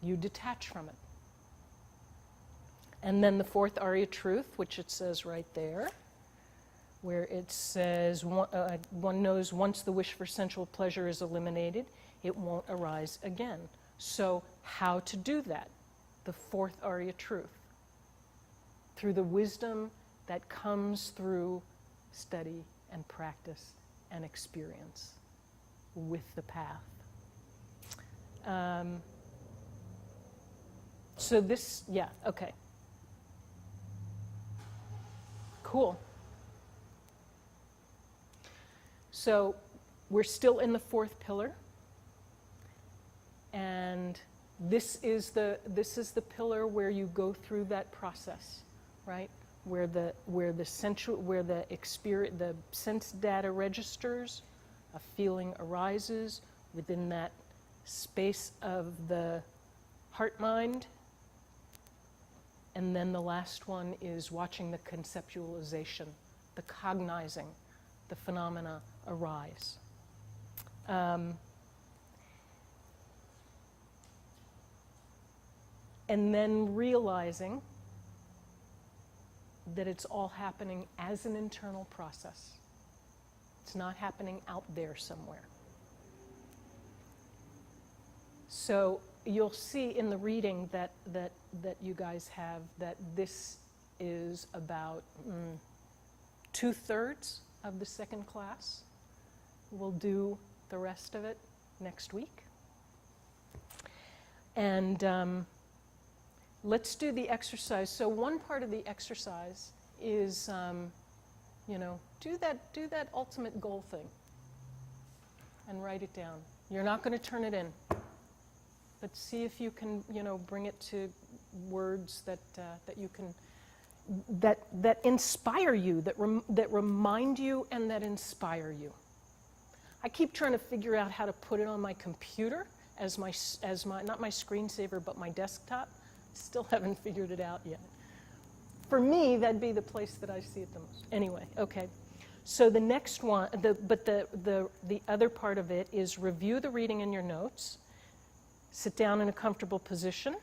you detach from it. And then the 4th Arya truth, which it says right there, where it says one knows once the wish for sensual pleasure is eliminated, it won't arise again. So how to do that? The 4th Arya truth. Through the wisdom that comes through study and practice and experience with the path. So this, yeah, okay. Cool. So we're still in the 4th pillar, and this is the pillar where you go through that process, right? Where the sense data registers, a feeling arises within that space of the heart-mind. And then the last one is watching the conceptualization, the cognizing, the phenomena arise. And then realizing that it's all happening as an internal process. It's not happening out there somewhere. So you'll see in the reading that you guys have that this is about 2/3 of the second class. We'll do the rest of it next week. And let's do the exercise. So one part of the exercise is, do that ultimate goal thing and write it down. You're not going to turn it in, but see if you can, bring it to words that you can, that inspire you, that remind you, and that inspire you. I keep trying to figure out how to put it on my computer as my not my screensaver, but my desktop. Still haven't figured it out yet. For me, that'd be the place that I see it the most. Anyway, okay. So the next one, the other part of it is review the reading in your notes. Sit down in a comfortable position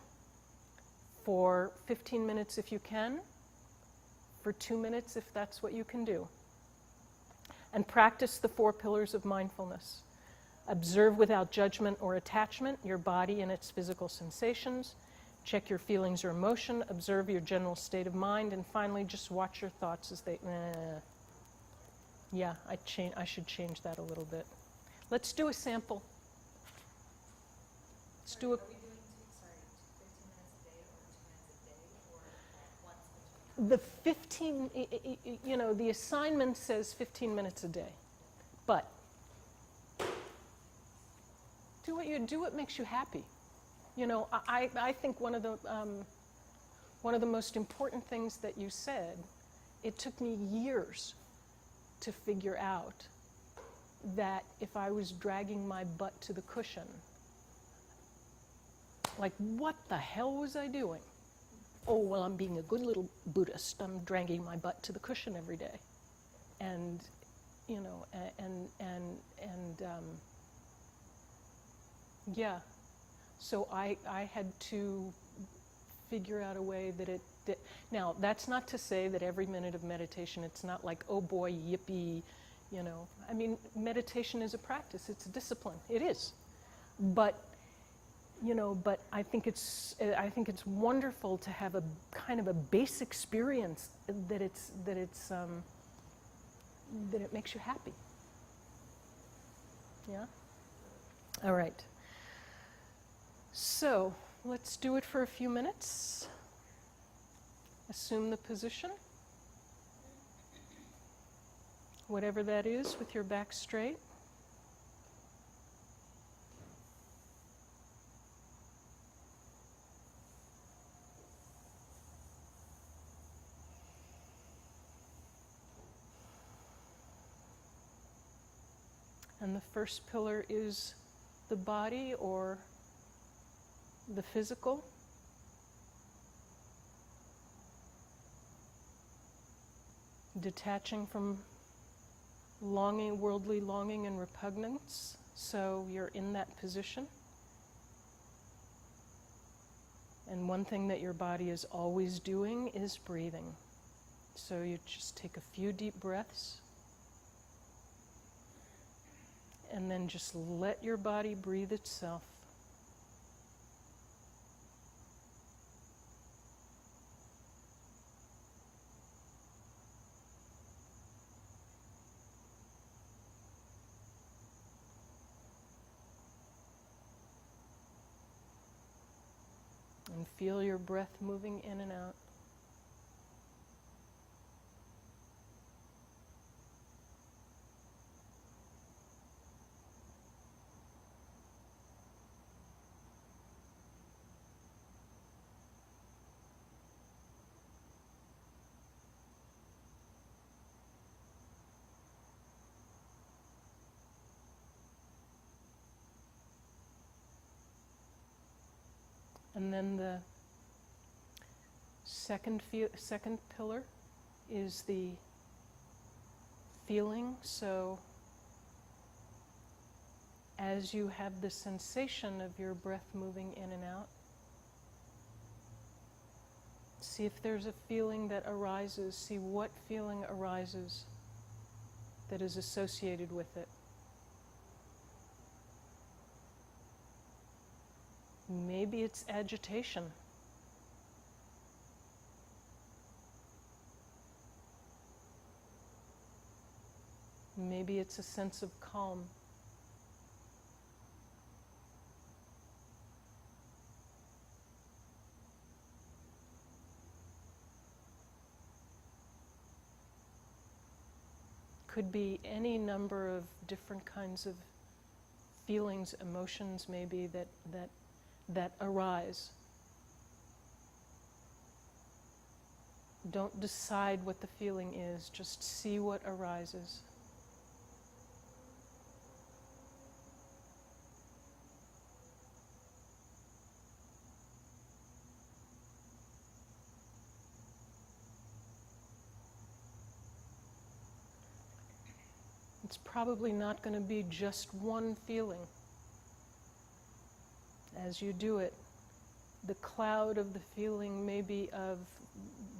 for 15 minutes if you can, for 2 minutes if that's what you can do. And practice the 4 pillars of mindfulness. Observe without judgment or attachment your body and its physical sensations. Check your feelings or emotion. Observe your general state of mind. And finally, just watch your thoughts as they... Yeah, I should change that a little bit. Let's do a sample. Let's do a... Are we doing 15 minutes a day or 2 minutes a day or once between? The 15, the assignment says 15 minutes a day. But do what makes you happy. I think one of the most important things that you said, it took me years to figure out that if I was dragging my butt to the cushion, like, what the hell was I doing? Oh, well, I'm being a good little Buddhist. I'm dragging my butt to the cushion every day. And, yeah. So I had to figure out a way that it did. Now, that's not to say that every minute of meditation, it's not like, oh boy, yippee, I mean, meditation is a practice. It's a discipline. It is. But I think it's wonderful to have a kind of a base experience that it makes you happy. Yeah? All right. So let's do it for a few minutes. Assume the position, whatever that is, with your back straight. And the first pillar is the body or the physical. Detaching from longing, worldly longing and repugnance. So you're in that position. And one thing that your body is always doing is breathing. So you just take a few deep breaths. And then just let your body breathe itself. And feel your breath moving in and out. And then the second pillar is the feeling. So as you have the sensation of your breath moving in and out, see if there's a feeling that arises. See what feeling arises that is associated with it. Maybe it's agitation. Maybe it's a sense of calm. Could be any number of different kinds of feelings, emotions maybe that arise. Don't decide what the feeling is, just see what arises. It's probably not going to be just one feeling. As you do it, the cloud of the feeling may be of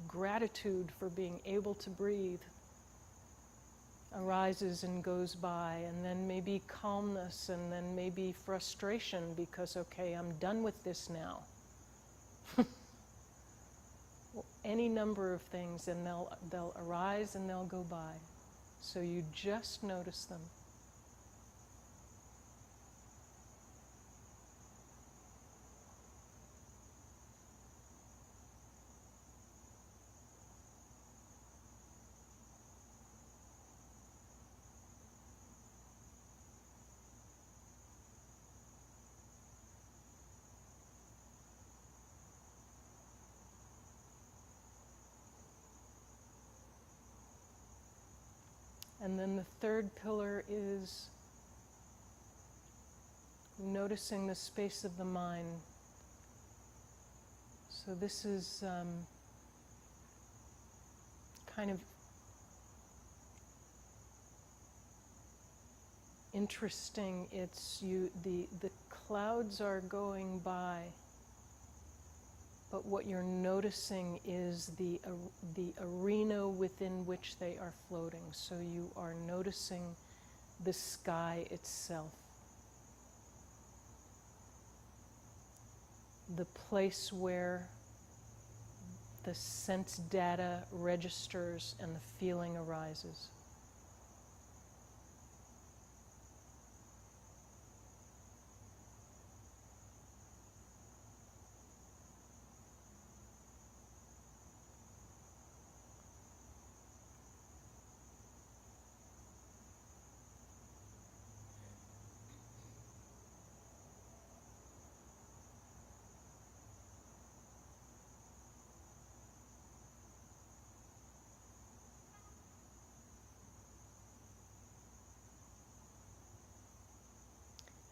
gratitude for being able to breathe arises and goes by, and then maybe calmness, and then maybe frustration because, okay, I'm done with this now. Well, any number of things, and they'll arise and they'll go by. So you just notice them. And then the third pillar is noticing the space of the mind. So this is kind of interesting. It's the clouds are going by, but what you're noticing is the arena within which they are floating. So you are noticing the sky itself. The place where the sense data registers and the feeling arises.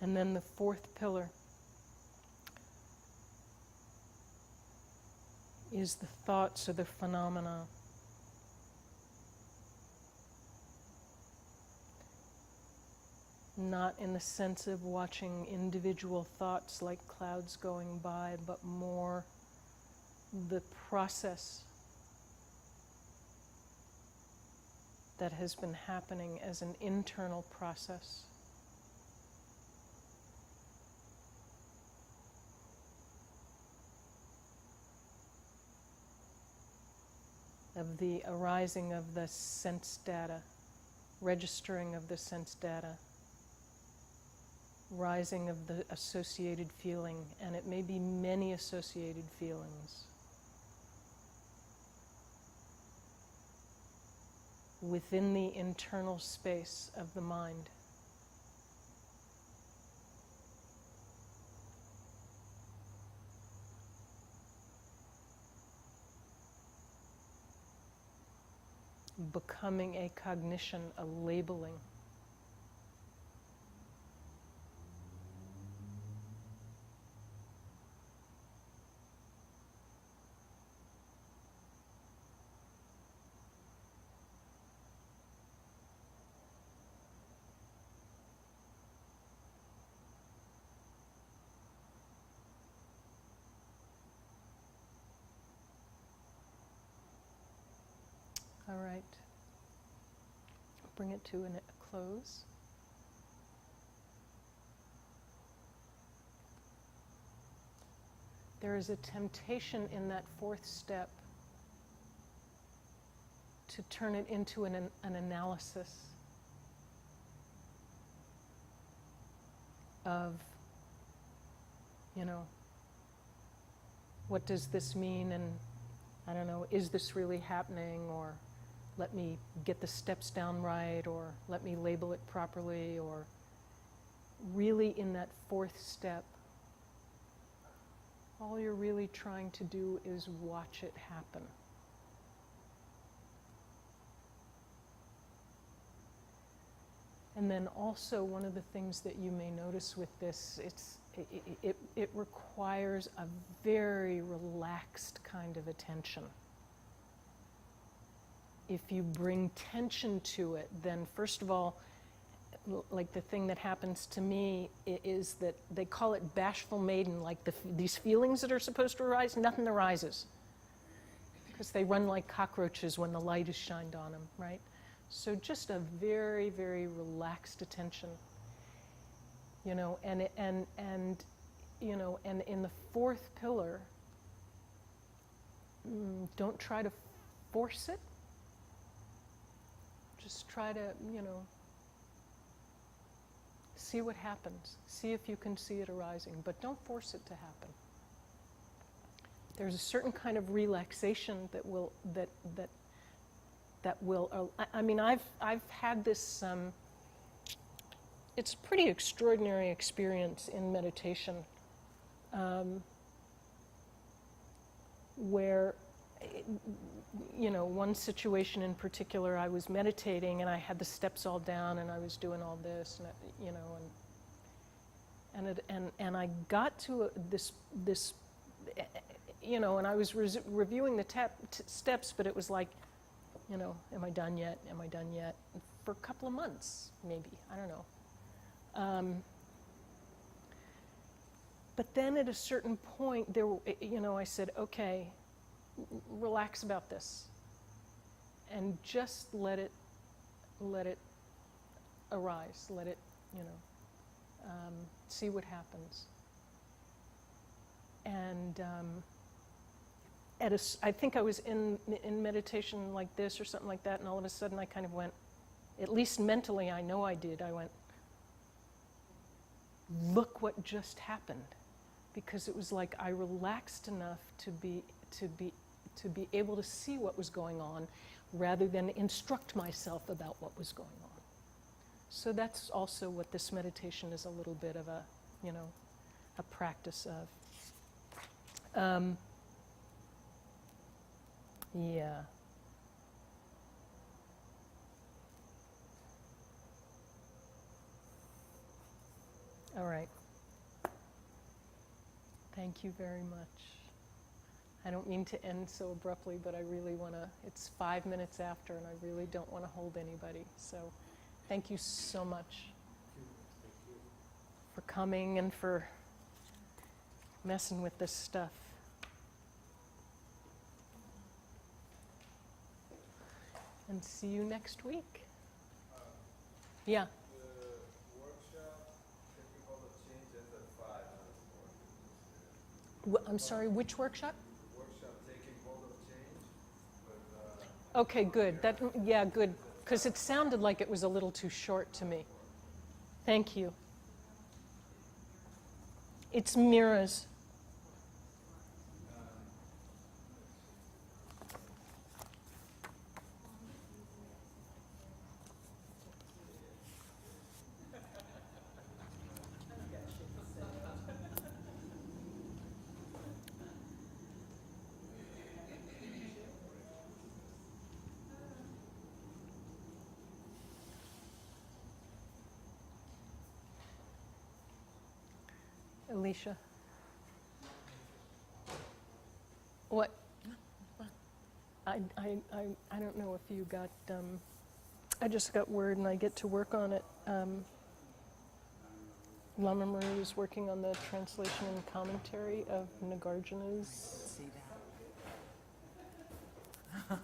And then the fourth pillar is the thoughts or the phenomena. Not in the sense of watching individual thoughts like clouds going by, but more the process that has been happening as an internal process. Of the arising of the sense data, registering of the sense data, rising of the associated feeling, and it may be many associated feelings within the internal space of the mind. Becoming a cognition, a labeling. All right. Bring it to a close. There is a temptation in that fourth step to turn it into an analysis. of, you know, what does this mean, and I don't know, is this really happening, or let me get the steps down right, or let me label it properly, or really in that fourth step, all you're really trying to do is watch it happen. And then also one of the things that you may notice with this, it requires a very relaxed kind of attention. If you bring tension to it, then first of all, like the thing that happens to me is that they call it bashful maiden, like these feelings that are supposed to arise, nothing arises. Because they run like cockroaches when the light is shined on them, right? So just a very, very relaxed attention, you know, and you know, and in the fourth pillar, don't try to force it. Just try to, you know, see what happens. See if you can see it arising, but don't force it to happen. There's a certain kind of relaxation that will I mean, I've had this, it's a pretty extraordinary experience in meditation, where, you know, one situation in particular, I was meditating and I had the steps all down and I was doing all this, and you know, and I got to this, you know, and I was reviewing the steps, but it was like, you know, am I done yet? Am I done yet? For a couple of months, maybe. I don't know. But then at a certain point, you know, I said, okay, relax about this, and just let it arise. Let it, you know, see what happens. And I think I was in meditation like this or something like that, and all of a sudden I kind of went, at least mentally I know I did, I went, look what just happened. Because it was like I relaxed enough to be able to see what was going on rather than instruct myself about what was going on. So that's also what this meditation is a little bit of a, you know, a practice of. Yeah. All right. Thank you very much. I don't mean to end so abruptly, but I really want to, it's 5 minutes after, and I really don't want to hold anybody. So thank you so much for coming and for messing with this stuff. And see you next week. Yeah. The workshop, taking all the changes at 5. I'm sorry, which workshop? The workshop, taking all the change. But, Okay, good. Yeah, good. Because it sounded like it was a little too short to me. Thank you. It's Mira's. Alicia. What? I don't know if you got, I just got word and I get to work on it. Lama Marut is working on the translation and commentary of Nagarjuna's. See that?